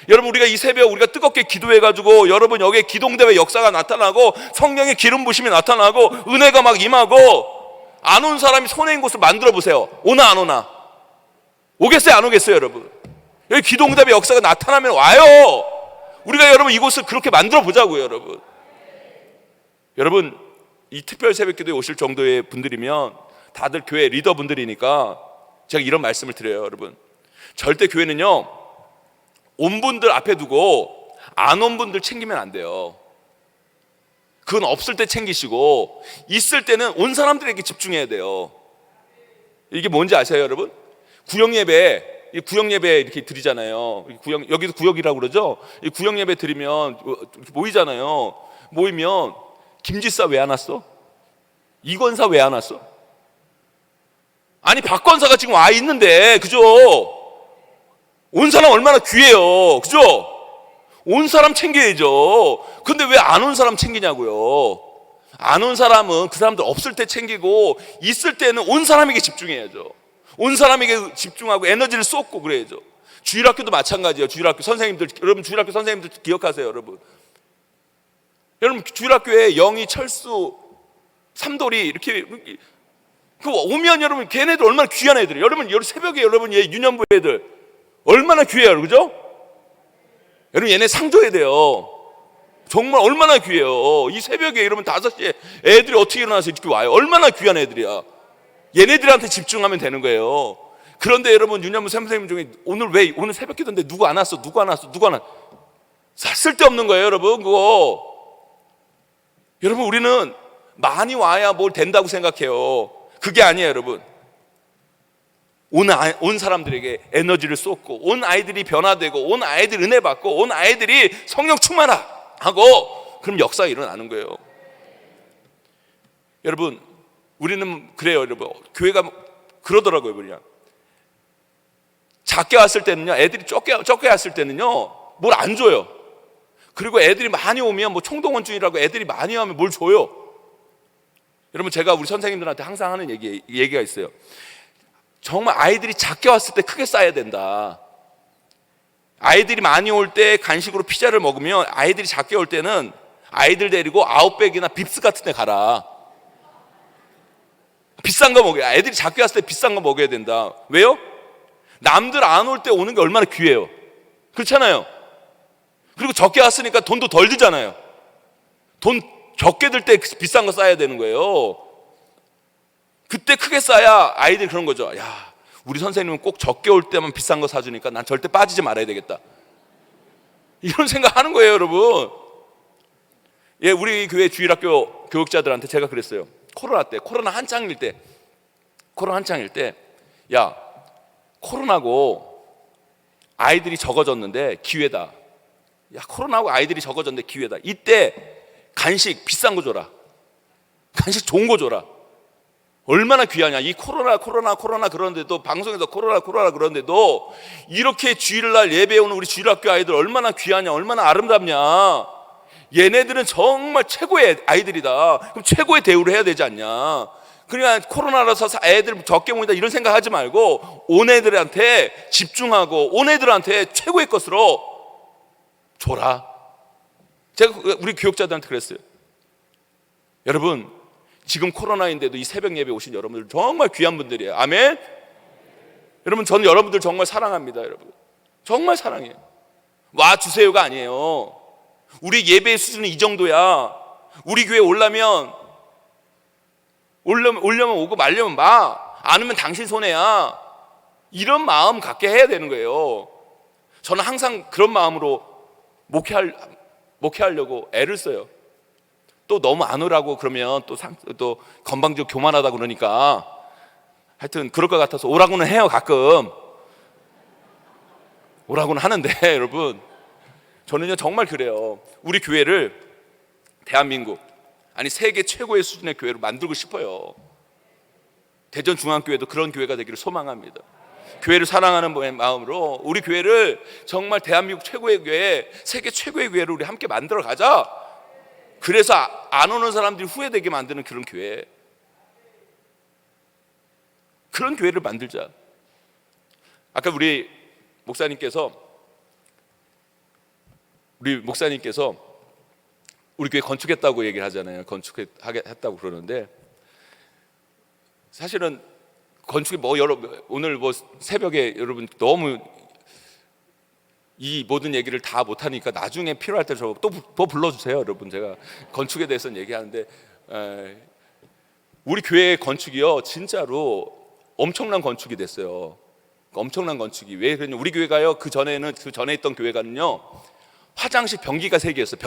여러분, 우리가 이 새벽 우리가 뜨겁게 기도해가지고 여러분 여기에 기동대회 역사가 나타나고 성령의 기름 부심이 나타나고 은혜가 막 임하고, 안 온 사람이 손해 있는 곳을 만들어 보세요. 오나 안 오나? 오겠어요 안 오겠어요? 여러분, 여기 기동대회 역사가 나타나면 와요. 우리가 여러분 이곳을 그렇게 만들어 보자고요. 여러분 이 특별 새벽기도에 오실 정도의 분들이면 다들 교회 리더분들이니까 제가 이런 말씀을 드려요. 여러분, 절대 교회는요 온 분들 앞에 두고 안 온 분들 챙기면 안 돼요. 그건 없을 때 챙기시고 있을 때는 온 사람들에게 집중해야 돼요. 이게 뭔지 아세요? 여러분, 구역예배 이렇게 드리잖아요. 여기도 구역이라고 그러죠. 이 구역예배 드리면 이렇게 모이잖아요. 모이면 김지사 왜 안 왔어? 이권사 왜 안 왔어? 아니, 박권사가 지금 와 있는데, 그죠? 온 사람 얼마나 귀해요, 그죠? 온 사람 챙겨야죠. 근데 왜 안 온 사람 챙기냐고요. 안 온 사람은 그 사람들 없을 때 챙기고 있을 때는 온 사람에게 집중해야죠. 온 사람에게 집중하고 에너지를 쏟고 그래야죠. 주일학교도 마찬가지예요. 주일학교 선생님들, 여러분 주일학교 선생님들 기억하세요, 여러분. 여러분 주일학교에 영희, 철수, 삼돌이 이렇게 그 오면 여러분 걔네들 얼마나 귀한 애들이에요. 여러분 새벽에 여러분 얘 유년부 애들 얼마나 귀해요, 그죠? 여러분 얘네 상 줘야 돼요. 정말 얼마나 귀해요. 이 새벽에 여러분 5시에 애들이 어떻게 일어나서 이렇게 와요. 얼마나 귀한 애들이야. 얘네들한테 집중하면 되는 거예요. 그런데 여러분 유년부 선생님 중에 오늘 새벽 기도인데 누구 안 왔어? 쓸데없는 거예요, 여러분. 그거 여러분 우리는 많이 와야 뭘 된다고 생각해요. 그게 아니에요, 여러분. 온 사람들에게 에너지를 쏟고 온 아이들이 변화되고 온 아이들 은혜 받고 온 아이들이 성령 충만하고 그럼 역사가 일어나는 거예요. 여러분 우리는 그래요, 여러분. 교회가 그러더라고요. 그냥 작게 왔을 때는요, 애들이 적게 왔을 때는요 뭘 안 줘요. 그리고 애들이 많이 오면 뭐 총동원주의라고 애들이 많이 오면 뭘 줘요. 여러분 제가 우리 선생님들한테 항상 하는 얘기가 있어요. 정말 아이들이 작게 왔을 때 크게 쌓아야 된다. 아이들이 많이 올 때 간식으로 피자를 먹으면 아이들이 작게 올 때는 아이들 데리고 아웃백이나 빕스 같은 데 가라. 비싼 거 먹어야, 애들이 작게 왔을 때 비싼 거 먹어야 된다. 왜요? 남들 안 올 때 오는 게 얼마나 귀해요. 그렇잖아요. 그리고 적게 왔으니까 돈도 덜 들잖아요. 돈 적게 들 때 비싼 거 쌓아야 되는 거예요. 그때 크게 쌓아야 아이들이 그런 거죠. 야, 우리 선생님은 꼭 적게 올 때만 비싼 거 사주니까 난 절대 빠지지 말아야 되겠다. 이런 생각 하는 거예요, 여러분. 예, 우리 교회 주일학교 교육자들한테 제가 그랬어요. 코로나 한창일 때, 야, 코로나고 아이들이 적어졌는데 기회다. 야, 코로나고 아이들이 적어졌는데 기회다. 이때 간식 비싼 거 줘라. 간식 좋은 거 줘라. 얼마나 귀하냐. 이 코로나 그러는데도, 방송에서 코로나 그러는데도 이렇게 주일날 예배 오는 우리 주일학교 아이들 얼마나 귀하냐, 얼마나 아름답냐. 얘네들은 정말 최고의 아이들이다. 그럼 최고의 대우를 해야 되지 않냐. 그러니까 코로나라서 애들 적게 모인다 이런 생각하지 말고 온 애들한테 집중하고 온 애들한테 최고의 것으로 줘라. 제가 우리 교육자들한테 그랬어요. 여러분 지금 코로나인데도 이 새벽 예배 오신 여러분들 정말 귀한 분들이에요. 아멘. 여러분 저는 여러분들 정말 사랑합니다. 여러분 정말 사랑해요. 와주세요가 아니에요. 우리 예배의 수준은 이 정도야. 우리 교회 오려면 오고 말려면 마. 안 오면 당신 손해야. 이런 마음 갖게 해야 되는 거예요. 저는 항상 그런 마음으로 목회하려고 애를 써요. 또 너무 안 오라고 그러면 또 건방지고 교만하다 그러니까 하여튼 그럴 것 같아서 오라고는 해요. 가끔 오라고는 하는데 여러분 저는요 정말 그래요. 우리 교회를 대한민국 아니 세계 최고의 수준의 교회로 만들고 싶어요. 대전중앙교회도 그런 교회가 되기를 소망합니다. 교회를 사랑하는 마음으로 우리 교회를 정말 대한민국 최고의 교회, 세계 최고의 교회를 우리 함께 만들어 가자. 그래서 안 오는 사람들이 후회되게 만드는 그런 교회, 그런 교회를 만들자. 아까 우리 목사님께서 우리 교회 건축했다고 얘기를 하잖아요. 건축했다고 그러는데 사실은 건축이 오늘 새벽에 여러분 너무 이 모든 얘기를 다 못하니까 나중에 필요할 때 저 또 불러주세요. 여러분 제가 건축에 대해서는 얘기하는데 우리 교회 건축이요 진짜로 엄청난 건축이 됐어요. 엄청난 건축이. 왜 그러냐, 우리 교회가요 그 전에 있던 교회가는요 화장실 변기가 3개였어요.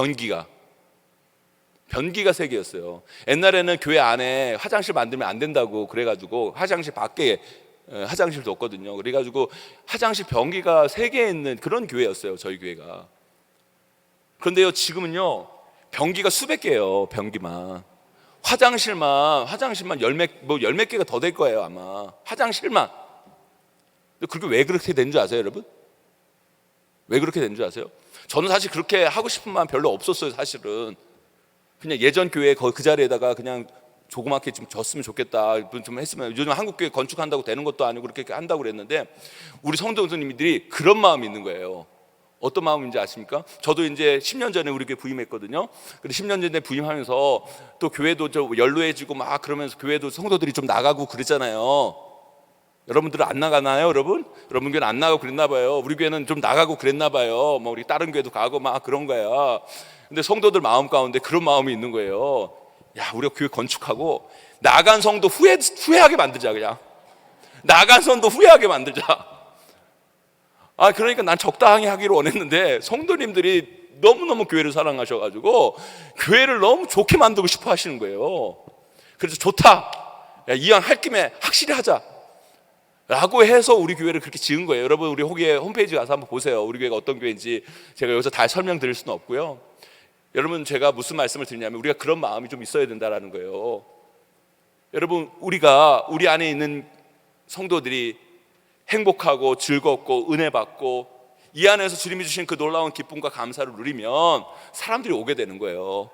변기가 3개였어요. 옛날에는 교회 안에 화장실 만들면 안 된다고 그래가지고 화장실 밖에 화장실도 없거든요. 그래가지고 화장실 변기가 3개 있는 그런 교회였어요. 저희 교회가. 그런데요 지금은요 변기가 수백 개예요. 변기만 화장실만 열몇 개가 더 될 거예요 아마. 화장실만. 그게 왜 그렇게 된 줄 아세요 여러분? 왜 그렇게 된 줄 아세요? 저는 사실 그렇게 하고 싶은 마음 별로 없었어요. 사실은 그냥 예전 교회 그 자리에다가 그냥 조그맣게 좀 줬으면 좋겠다, 좀 했으면. 요즘 한국교회 건축한다고 되는 것도 아니고 그렇게 한다고 그랬는데 우리 성도님들이 그런 마음이 있는 거예요. 어떤 마음인지 아십니까? 저도 이제 10년 전에 우리 교회 부임했거든요. 근데 10년 전에 부임하면서 또 교회도 좀 연로해지고 막 그러면서 교회도 성도들이 좀 나가고 그랬잖아요. 여러분들은 안 나가나요, 여러분? 여러분 교회는 안 나가고 그랬나 봐요. 우리 교회는 좀 나가고 그랬나 봐요. 뭐 우리 다른 교회도 가고 막 그런 거야. 근데 성도들 마음 가운데 그런 마음이 있는 거예요. 야, 우리가 교회 건축하고 나간 성도 후회하게 만들자. 그냥 나간 성도 후회하게 만들자. 그러니까 난 적당히 하기로 원했는데 성도님들이 너무너무 교회를 사랑하셔가지고 교회를 너무 좋게 만들고 싶어 하시는 거예요. 그래서 좋다, 야, 이왕 할 김에 확실히 하자 라고 해서 우리 교회를 그렇게 지은 거예요. 여러분, 우리 호기에 홈페이지 가서 한번 보세요. 우리 교회가 어떤 교회인지. 제가 여기서 다 설명드릴 수는 없고요. 여러분, 제가 무슨 말씀을 드리냐면 우리가 그런 마음이 좀 있어야 된다라는 거예요. 여러분, 우리가 우리 안에 있는 성도들이 행복하고 즐겁고 은혜 받고 이 안에서 주님이 주신 그 놀라운 기쁨과 감사를 누리면 사람들이 오게 되는 거예요.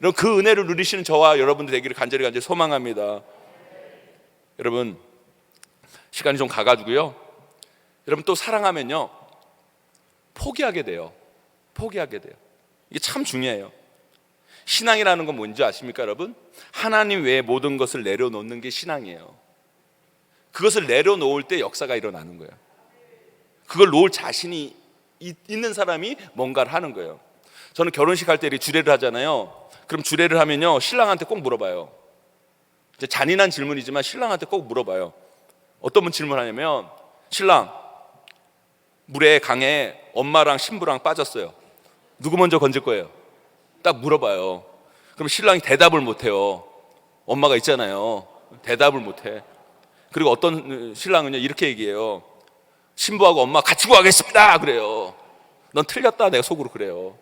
여러분, 그 은혜를 누리시는 저와 여러분들 되기를 간절히 소망합니다. 여러분, 시간이 좀 가가지고요, 여러분 또 사랑하면요 포기하게 돼요. 포기하게 돼요. 이게 참 중요해요. 신앙이라는 건 뭔지 아십니까, 여러분? 하나님 외에 모든 것을 내려놓는 게 신앙이에요. 그것을 내려놓을 때 역사가 일어나는 거예요. 그걸 놓을 자신이 있는 사람이 뭔가를 하는 거예요. 저는 결혼식 할 때 주례를 하잖아요. 그럼 주례를 하면요 신랑한테 꼭 물어봐요. 잔인한 질문이지만 신랑한테 꼭 물어봐요. 어떤 분 질문하냐면, 신랑, 물에 강에 엄마랑 신부랑 빠졌어요. 누구 먼저 건질 거예요? 딱 물어봐요. 그럼 신랑이 대답을 못해요. 엄마가 있잖아요. 대답을 못해. 그리고 어떤 신랑은요 이렇게 얘기해요. 신부하고 엄마 같이 구하겠습니다 그래요. 넌 틀렸다, 내가 속으로 그래요.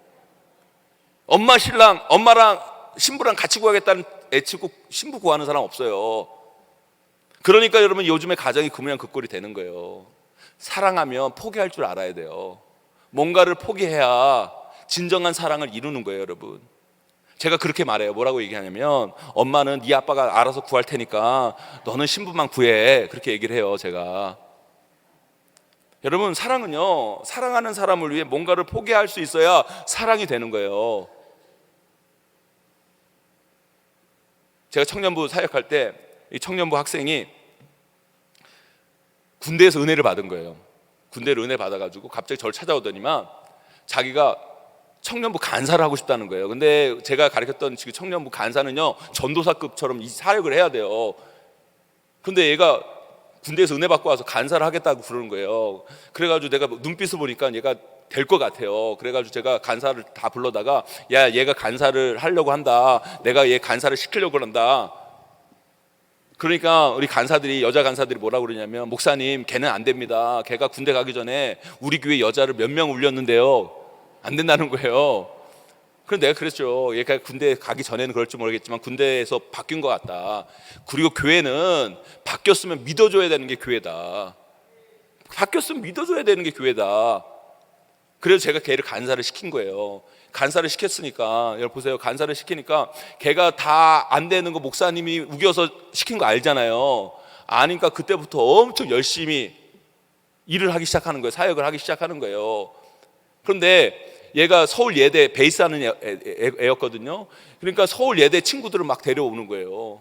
엄마랑 신부랑 같이 구하겠다는 애치고 신부 구하는 사람 없어요. 그러니까 여러분, 요즘에 가정이 그 모양 그 꼴이 되는 거예요. 사랑하면 포기할 줄 알아야 돼요. 뭔가를 포기해야 진정한 사랑을 이루는 거예요, 여러분. 제가 그렇게 말해요. 뭐라고 얘기하냐면, 엄마는 네 아빠가 알아서 구할 테니까 너는 신부만 구해, 그렇게 얘기를 해요, 제가. 여러분, 사랑은요 사랑하는 사람을 위해 뭔가를 포기할 수 있어야 사랑이 되는 거예요. 제가 청년부 사역할 때 이 청년부 학생이 군대에서 은혜를 받은 거예요. 군대를 은혜 받아가지고 갑자기 저를 찾아오더니만 자기가 청년부 간사를 하고 싶다는 거예요. 근데 제가 가르쳤던 지금 청년부 간사는요 전도사급처럼 이 사역을 해야 돼요. 근데 얘가 군대에서 은혜 받고 와서 간사를 하겠다고 그러는 거예요. 그래가지고 내가 눈빛을 보니까 얘가 될 것 같아요. 그래가지고 제가 간사를 다 불러다가, 야, 얘가 간사를 하려고 한다, 내가 얘 간사를 시키려고 한다. 그러니까 우리 간사들이, 여자 간사들이 뭐라고 그러냐면, 목사님 걔는 안 됩니다. 걔가 군대 가기 전에 우리 교회 여자를 몇 명 울렸는데요 안 된다는 거예요. 그럼 내가 그랬죠. 얘가 군대 가기 전에는 그럴지 모르겠지만 군대에서 바뀐 것 같다. 그리고 교회는 바뀌었으면 믿어줘야 되는 게 교회다. 바뀌었으면 믿어줘야 되는 게 교회다. 그래서 제가 걔를 간사를 시킨 거예요. 간사를 시켰으니까, 여러분 보세요. 간사를 시키니까 걔가 다 안 되는 거 목사님이 우겨서 시킨 거 알잖아요. 아니까 그때부터 엄청 열심히 일을 하기 시작하는 거예요. 사역을 하기 시작하는 거예요. 그런데 얘가 서울 예대 베이스하는 애였거든요. 그러니까 서울 예대 친구들을 막 데려오는 거예요.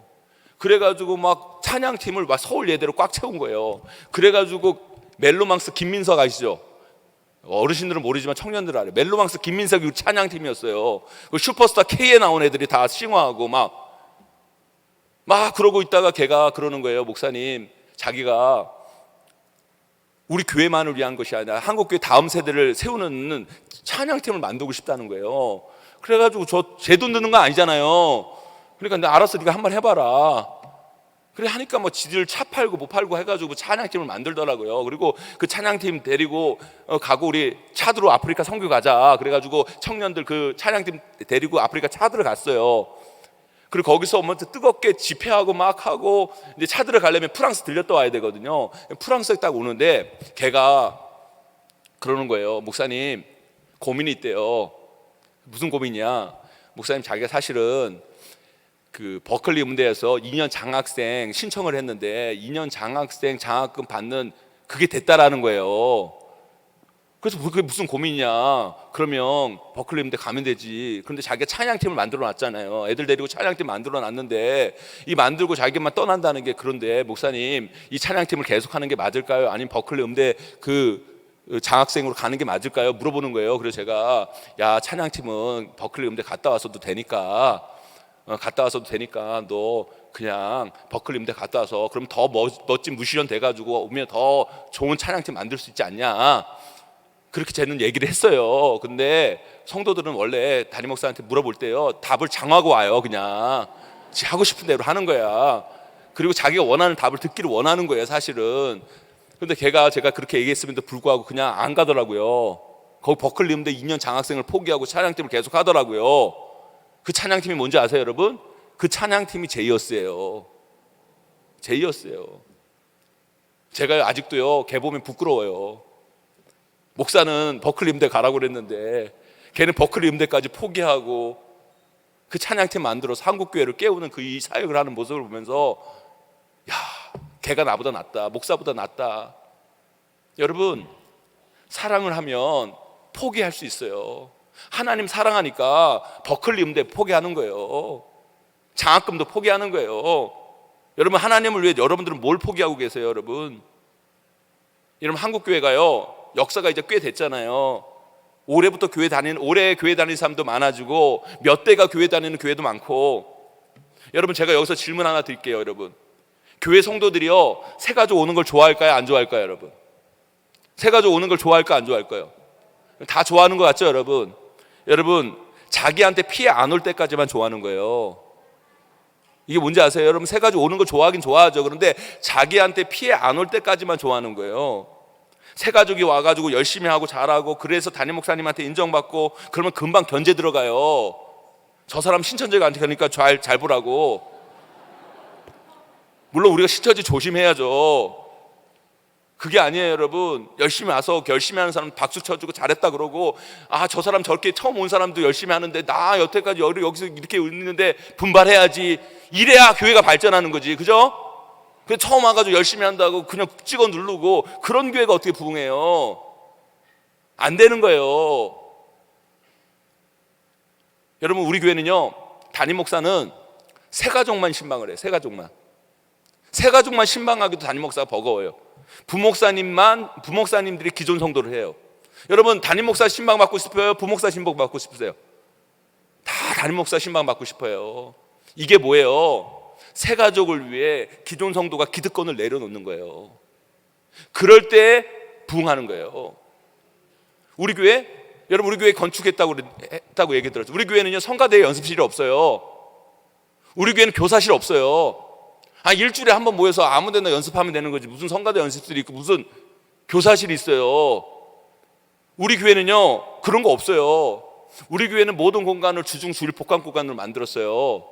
그래가지고 막 찬양팀을 막 서울 예대로 꽉 채운 거예요. 그래가지고 멜로망스 김민석 아시죠? 어르신들은 모르지만 청년들은 알아요. 멜로망스 김민석이 찬양팀이었어요. 그 슈퍼스타 K에 나온 애들이 다 싱어하고 막 그러고 있다가 걔가 그러는 거예요. 목사님, 자기가 우리 교회만을 위한 것이 아니라 한국교회 다음 세대를 세우는 찬양팀을 만들고 싶다는 거예요. 그래가지고 제 돈 드는 거 아니잖아요. 그러니까 내가 알았어, 네가 한번 해봐라. 그래 하니까 뭐 지들 차 팔고 뭐 팔고 해가지고 찬양팀을 만들더라고요. 그리고 그 찬양팀 데리고 가고 우리 차드로 아프리카 선교 가자. 그래가지고 청년들 그 찬양팀 데리고 아프리카 차드로 갔어요. 그리고 거기서 먼저 뜨겁게 집회하고 막 하고, 이제 차드로 가려면 프랑스 들렸다 와야 되거든요. 프랑스에 딱 오는데 걔가 그러는 거예요. 목사님, 고민이 있대요. 무슨 고민이야? 목사님, 자기가 사실은 그 버클리 음대에서 2년 장학생 신청을 했는데 2년 장학생 장학금 받는 그게 됐다라는 거예요. 그래서 그게 무슨 고민이냐? 그러면 버클리 음대 가면 되지. 그런데 자기가 찬양팀을 만들어 놨잖아요. 애들 데리고 찬양팀 만들어 놨는데 이 만들고 자기만 떠난다는 게, 그런데 목사님 이 찬양팀을 계속하는 게 맞을까요? 아니면 버클리 음대 그 장학생으로 가는 게 맞을까요? 물어보는 거예요. 그래서 제가 야, 찬양팀은 버클리 음대 갔다 와서도 되니까 너 그냥 버클리 음대 갔다 와서 그럼 더 멋진 무시련 돼가지고 오면 더 좋은 찬양팀 만들 수 있지 않냐, 그렇게 저는 얘기를 했어요. 근데 성도들은 원래 담임 목사한테 물어볼 때요, 답을 장하고 와요. 그냥 지 하고 싶은 대로 하는 거야. 그리고 자기가 원하는 답을 듣기를 원하는 거예요, 사실은. 근데 제가 그렇게 얘기했음에도 불구하고 그냥 안 가더라고요. 거기 버클리 음대 2년 장학생을 포기하고 찬양팀을 계속 하더라고요. 그 찬양팀이 뭔지 아세요, 여러분? 그 찬양팀이 제이어스예요. 제이어스예요. 제가 아직도요, 걔 보면 부끄러워요. 목사는 버클리 음대 가라고 그랬는데 걔는 버클리 음대까지 포기하고 그 찬양팀 만들어서 한국교회를 깨우는 그 이 사역을 하는 모습을 보면서 야, 걔가 나보다 낫다, 목사보다 낫다. 여러분, 사랑을 하면 포기할 수 있어요. 하나님 사랑하니까 버클리 음대 포기하는 거예요. 장학금도 포기하는 거예요. 여러분, 하나님을 위해 여러분들은 뭘 포기하고 계세요, 여러분? 여러분, 한국교회가요, 역사가 이제 꽤 됐잖아요. 올해 교회 다니는 사람도 많아지고 몇 대가 교회 다니는 교회도 많고. 여러분, 제가 여기서 질문 하나 드릴게요. 여러분, 교회 성도들이요, 새가족 오는 걸 좋아할까요, 안 좋아할까요? 여러분, 새가족 오는 걸 좋아할까요, 안 좋아할까요? 다 좋아하는 것 같죠, 여러분? 여러분, 자기한테 피해 안 올 때까지만 좋아하는 거예요. 이게 뭔지 아세요? 여러분, 새가족 오는 걸 좋아하긴 좋아하죠. 그런데 자기한테 피해 안 올 때까지만 좋아하는 거예요. 새가족이 와가지고 열심히 하고 잘하고 그래서 담임 목사님한테 인정받고 그러면 금방 견제 들어가요. 저 사람 신천지가 안 되니까 잘 보라고. 물론 우리가 신천지 조심해야죠. 그게 아니에요, 여러분. 열심히 와서 열심히 하는 사람 박수 쳐주고 잘했다 그러고, 아, 저 사람 저렇게 처음 온 사람도 열심히 하는데 나 여태까지 여기서 이렇게 있는데 분발해야지. 이래야 교회가 발전하는 거지, 그죠? 그 처음 와가지고 열심히 한다고 그냥 찍어 누르고 그런 교회가 어떻게 부흥해요? 안 되는 거예요. 여러분, 우리 교회는요, 담임 목사는 새가족만 신방을 해요. 새가족만 신방하기도 담임 목사가 버거워요. 부목사님들이 기존 성도를 해요. 여러분, 담임 목사 신방 받고 싶어요? 부목사 신방 받고 싶으세요? 다 담임 목사 신방 받고 싶어요. 이게 뭐예요? 새 가족을 위해 기존 성도가 기득권을 내려놓는 거예요. 그럴 때 부흥하는 거예요. 우리 교회, 여러분, 우리 교회 건축했다고 얘기 들었죠. 우리 교회는요, 성가대 연습실이 없어요. 우리 교회는 교사실 없어요. 일주일에 한 번 모여서 아무 데나 연습하면 되는 거지. 무슨 성가대 연습실이 있고 무슨 교사실이 있어요. 우리 교회는요, 그런 거 없어요. 우리 교회는 모든 공간을 주중 주일 복강 공간으로 만들었어요.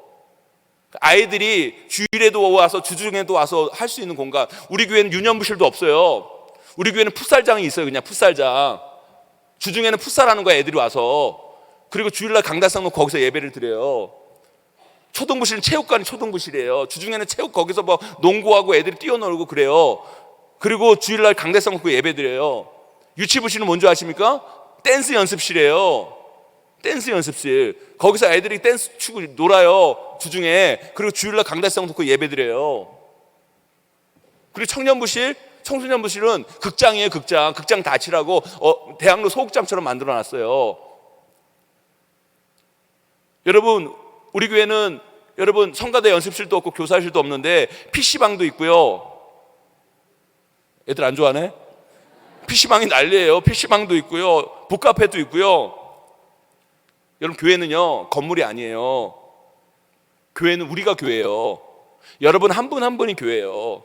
아이들이 주일에도 와서 주중에도 와서 할 수 있는 공간. 우리 교회는 유년부실도 없어요. 우리 교회는 풋살장이 있어요. 그냥 풋살장. 주중에는 풋살하는 거야, 애들이 와서. 그리고 주일날 강달상 놓고 거기서 예배를 드려요. 초등부실은 체육관이 초등부실이에요. 주중에는 거기서 뭐 농구하고 애들이 뛰어놀고 그래요. 그리고 주일날 강달상 놓고 예배 드려요. 유치부실은 뭔지 아십니까? 댄스 연습실이에요. 댄스 연습실. 거기서 애들이 댄스 추고 놀아요, 주중에. 그리고 주일날 강달상 놓고 예배 드려요. 그리고 청소년부실은 극장이에요. 극장 다 칠하고 대학로 소극장처럼 만들어 놨어요. 여러분, 우리 교회는 여러분 성가대 연습실도 없고 교사실도 없는데 PC방도 있고요. 애들 안 좋아하네? PC방이 난리예요. PC방도 있고요. 북카페도 있고요. 여러분, 교회는요, 건물이 아니에요. 교회는 우리가 교회예요. 여러분 한 분 한 분이 교회예요.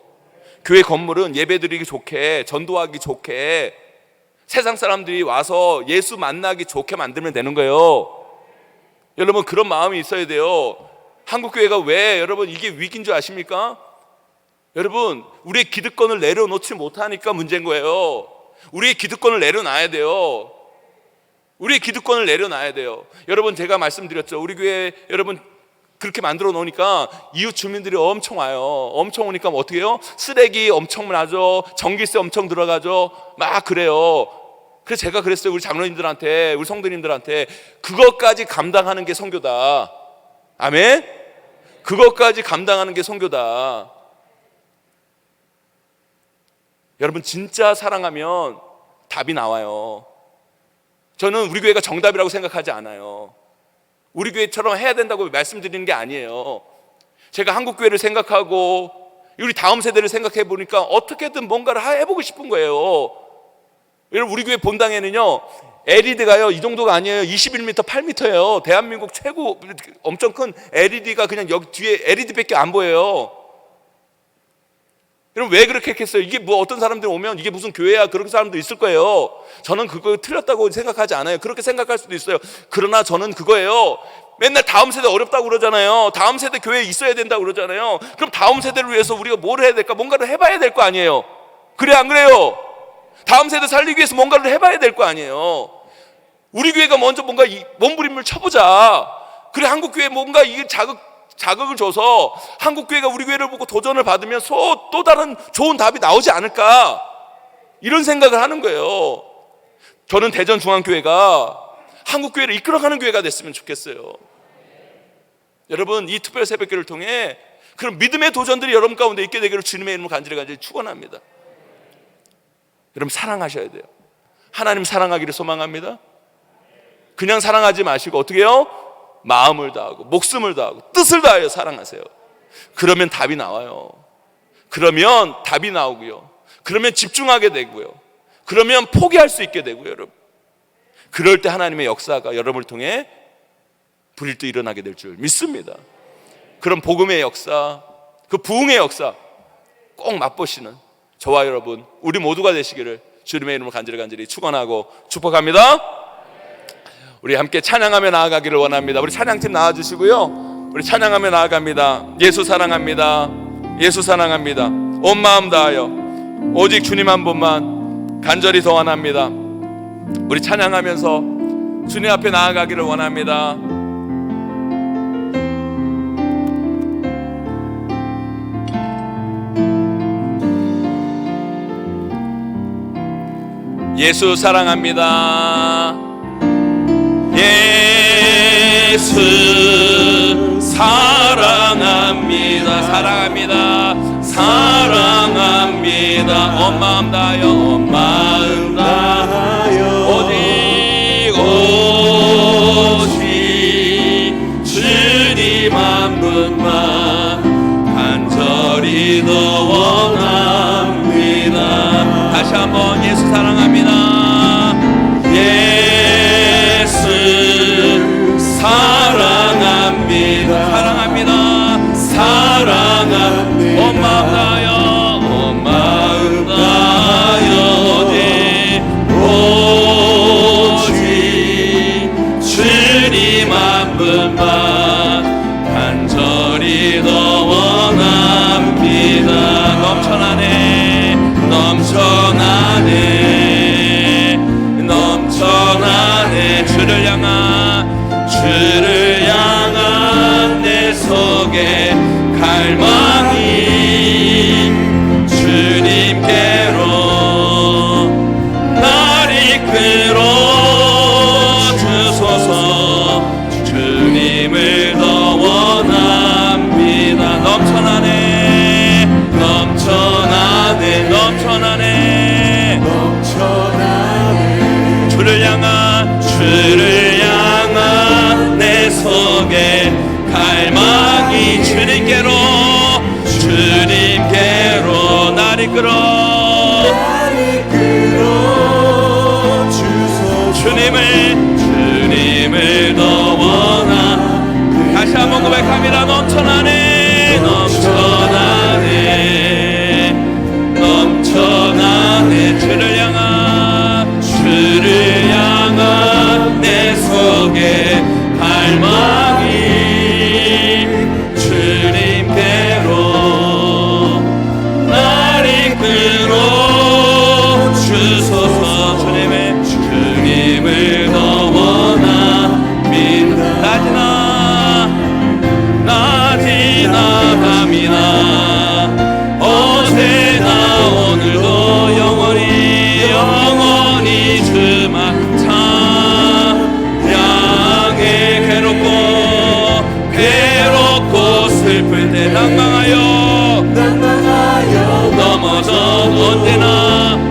교회 건물은 예배드리기 좋게, 전도하기 좋게, 세상 사람들이 와서 예수 만나기 좋게 만들면 되는 거예요. 여러분, 그런 마음이 있어야 돼요. 한국교회가 왜, 여러분, 이게 위기인 줄 아십니까? 여러분, 우리의 기득권을 내려놓지 못하니까 문제인 거예요. 우리의 기득권을 내려놔야 돼요. 우리의 기득권을 내려놔야 돼요. 여러분, 제가 말씀드렸죠. 우리 교회 여러분 그렇게 만들어 놓으니까 이웃 주민들이 엄청 와요. 엄청 오니까 뭐 어떻게 해요? 쓰레기 엄청 나죠. 전기세 엄청 들어가죠. 막 그래요. 그래서 제가 그랬어요. 우리 장로님들한테, 우리 성도님들한테, 그것까지 감당하는 게 선교다. 아멘? 그것까지 감당하는 게 선교다. 여러분, 진짜 사랑하면 답이 나와요. 저는 우리 교회가 정답이라고 생각하지 않아요. 우리 교회처럼 해야 된다고 말씀드리는 게 아니에요. 제가 한국 교회를 생각하고 우리 다음 세대를 생각해 보니까 어떻게든 뭔가를 해보고 싶은 거예요. 여러분, 우리 교회 본당에는요, LED가요 이 정도가 아니에요. 21m, 8m예요. 대한민국 최고 엄청 큰 LED가 그냥 여기 뒤에 LED밖에 안 보여요. 여러분, 왜 그렇게 했겠어요? 이게 뭐 어떤 사람들이 오면 이게 무슨 교회야, 그런 사람도 있을 거예요. 저는 그거 틀렸다고 생각하지 않아요. 그렇게 생각할 수도 있어요. 그러나 저는 그거예요. 맨날 다음 세대 어렵다고 그러잖아요. 다음 세대 교회에 있어야 된다고 그러잖아요. 그럼 다음 세대를 위해서 우리가 뭘 해야 될까? 뭔가를 해봐야 될 거 아니에요. 그래, 안 그래요? 다음 세대 살리기 위해서 뭔가를 해봐야 될 거 아니에요. 우리 교회가 먼저 뭔가 몸부림을 쳐보자. 그래, 한국 교회 뭔가 이게 자극을 줘서 한국 교회가 우리 교회를 보고 도전을 받으면 또 다른 좋은 답이 나오지 않을까, 이런 생각을 하는 거예요. 저는 대전중앙교회가 한국 교회를 이끌어가는 교회가 됐으면 좋겠어요. 여러분, 이 특별 새벽기를 통해 그런 믿음의 도전들이 여러분 가운데 있게 되기를 주님의 이름으로 간절히 축원합니다. 여러분, 사랑하셔야 돼요. 하나님 사랑하기를 소망합니다. 그냥 사랑하지 마시고 어떻게 해요? 마음을 다하고 목숨을 다하고 뜻을 다하여 사랑하세요. 그러면 답이 나와요. 그러면 답이 나오고요. 그러면 집중하게 되고요. 그러면 포기할 수 있게 되고요. 여러분, 그럴 때 하나님의 역사가 여러분을 통해 불일도 일어나게 될 줄 믿습니다. 그런 복음의 역사, 그 부흥의 역사 꼭 맛보시는 저와 여러분, 우리 모두가 되시기를 주님의 이름으로 간절히 축원하고 축복합니다. 우리 함께 찬양하며 나아가기를 원합니다. 우리 찬양팀 나와주시고요. 우리 찬양하며 나아갑니다. 예수 사랑합니다. 예수 사랑합니다. 온 마음 다하여 오직 주님 한 분만 간절히 소원합니다. 우리 찬양하면서 주님 앞에 나아가기를 원합니다. 예수 사랑합니다. 예수 사랑합니다. 사랑합니다. 사랑합니다. 온 마음 다하여 온 마음 다하여 오직 주님 한 분만 간절히 더 원합니다. 다시 한번 예수 사랑합니다. 사랑합니다. 사랑합니다. 사랑합니다. 온 마음 다하여 온 마음 다하여 오직 주님 한 분만 간절히 더 원합니다. 넘쳐나네 넘쳐나네 넘쳐나네. 주를 향한 내 속에 갈망이 주님께로 날 이끌어 주소서. 주님을 더 원합니다. 넘쳐나네 넘쳐나네 넘쳐나네 넘쳐나네. 주를 향한 내 속에 갈망이 주님께로 날 이끌어 주소서. 주님을 더 원하. 다시 한번 고백합니다. 넘쳐나네 넘쳐나네 넘쳐나네. 주를 향한 내 속에 갈망이 주님께로 날 이끌어 주소서. 주님을 더 원합니다. 낮이나 슬플 때 낭망하여 넘어져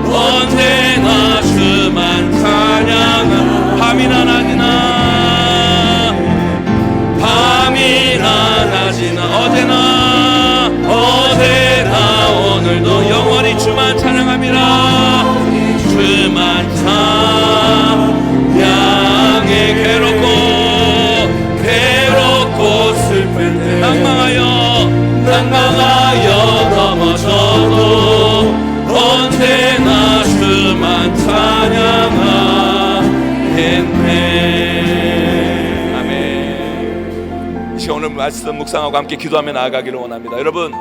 언제나 주만 찬양하 밤이나 낮이나 어제나 오늘도 영원히 주만 찬양합니다. 주만 찬양해 괴롭고 슬플 때 낭망하여 넘어져도 언제나 주만 찬양하겠네. 아멘. 이 시간 오늘 말씀 묵상하고 함께 기도하며 나아가기를 원합니다. 여러분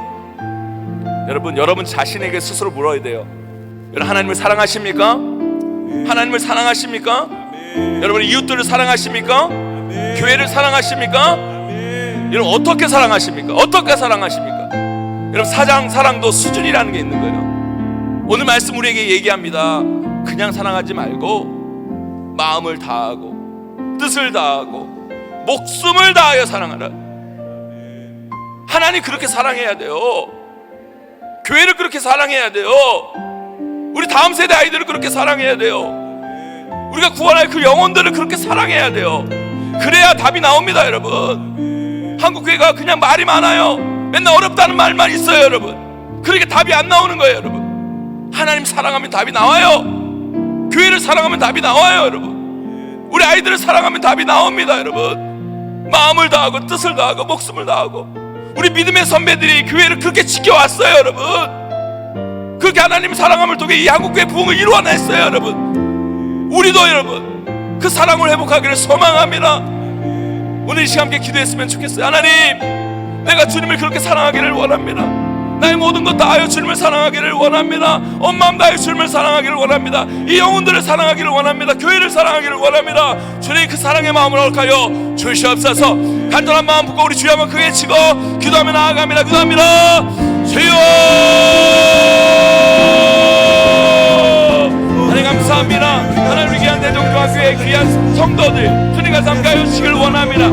자신에게 스스로 물어야 돼요. 여러분, 하나님을 사랑하십니까? 하나님을 사랑하십니까? 여러분, 이웃들을 사랑하십니까? 교회를 사랑하십니까? 여러분, 어떻게 사랑하십니까? 여러분, 사랑도 수준이라는 게 있는 거예요. 오늘 말씀 우리에게 얘기합니다. 그냥 사랑하지 말고 마음을 다하고 뜻을 다하고 목숨을 다하여 사랑하라. 하나님 그렇게 사랑해야 돼요. 교회를 그렇게 사랑해야 돼요. 우리 다음 세대 아이들을 그렇게 사랑해야 돼요. 우리가 구원할 그 영혼들을 그렇게 사랑해야 돼요. 그래야 답이 나옵니다. 여러분, 한국교회가 그냥 말이 많아요. 맨날 어렵다는 말만 있어요. 여러분, 그러니까 답이 안 나오는 거예요. 여러분, 하나님 사랑하면 답이 나와요. 교회를 사랑하면 답이 나와요. 여러분, 우리 아이들을 사랑하면 답이 나옵니다. 여러분, 마음을 다하고 뜻을 다하고 목숨을 다하고 우리 믿음의 선배들이 교회를 그렇게 지켜왔어요. 여러분, 그렇게 하나님 사랑함을 통해 이 한국교회 부흥을 이루어냈어요. 여러분, 우리도 여러분 그 사랑을 회복하기를 소망합니다. 오늘 이 시간 함께 기도했으면 좋겠어요. 하나님, 내가 주님을 그렇게 사랑하기를 원합니다. 나의 모든 것 다하여 주님을 사랑하기를 원합니다. 온 마음 다하여 주님을 사랑하기를 원합니다. 이 영혼들을 사랑하기를 원합니다. 교회를 사랑하기를 원합니다. 주님, 그 사랑의 마음을 허락하여 주시옵소서. 간절한 마음 붙고 우리 주여 한번 크게 치고 기도하며 나아갑니다. 기도합니다. 주여, 하나님 감사합니다. 하나님, 귀한 대종교학교의 귀한 성도들 주님과 함께하여 주시길 원합니다.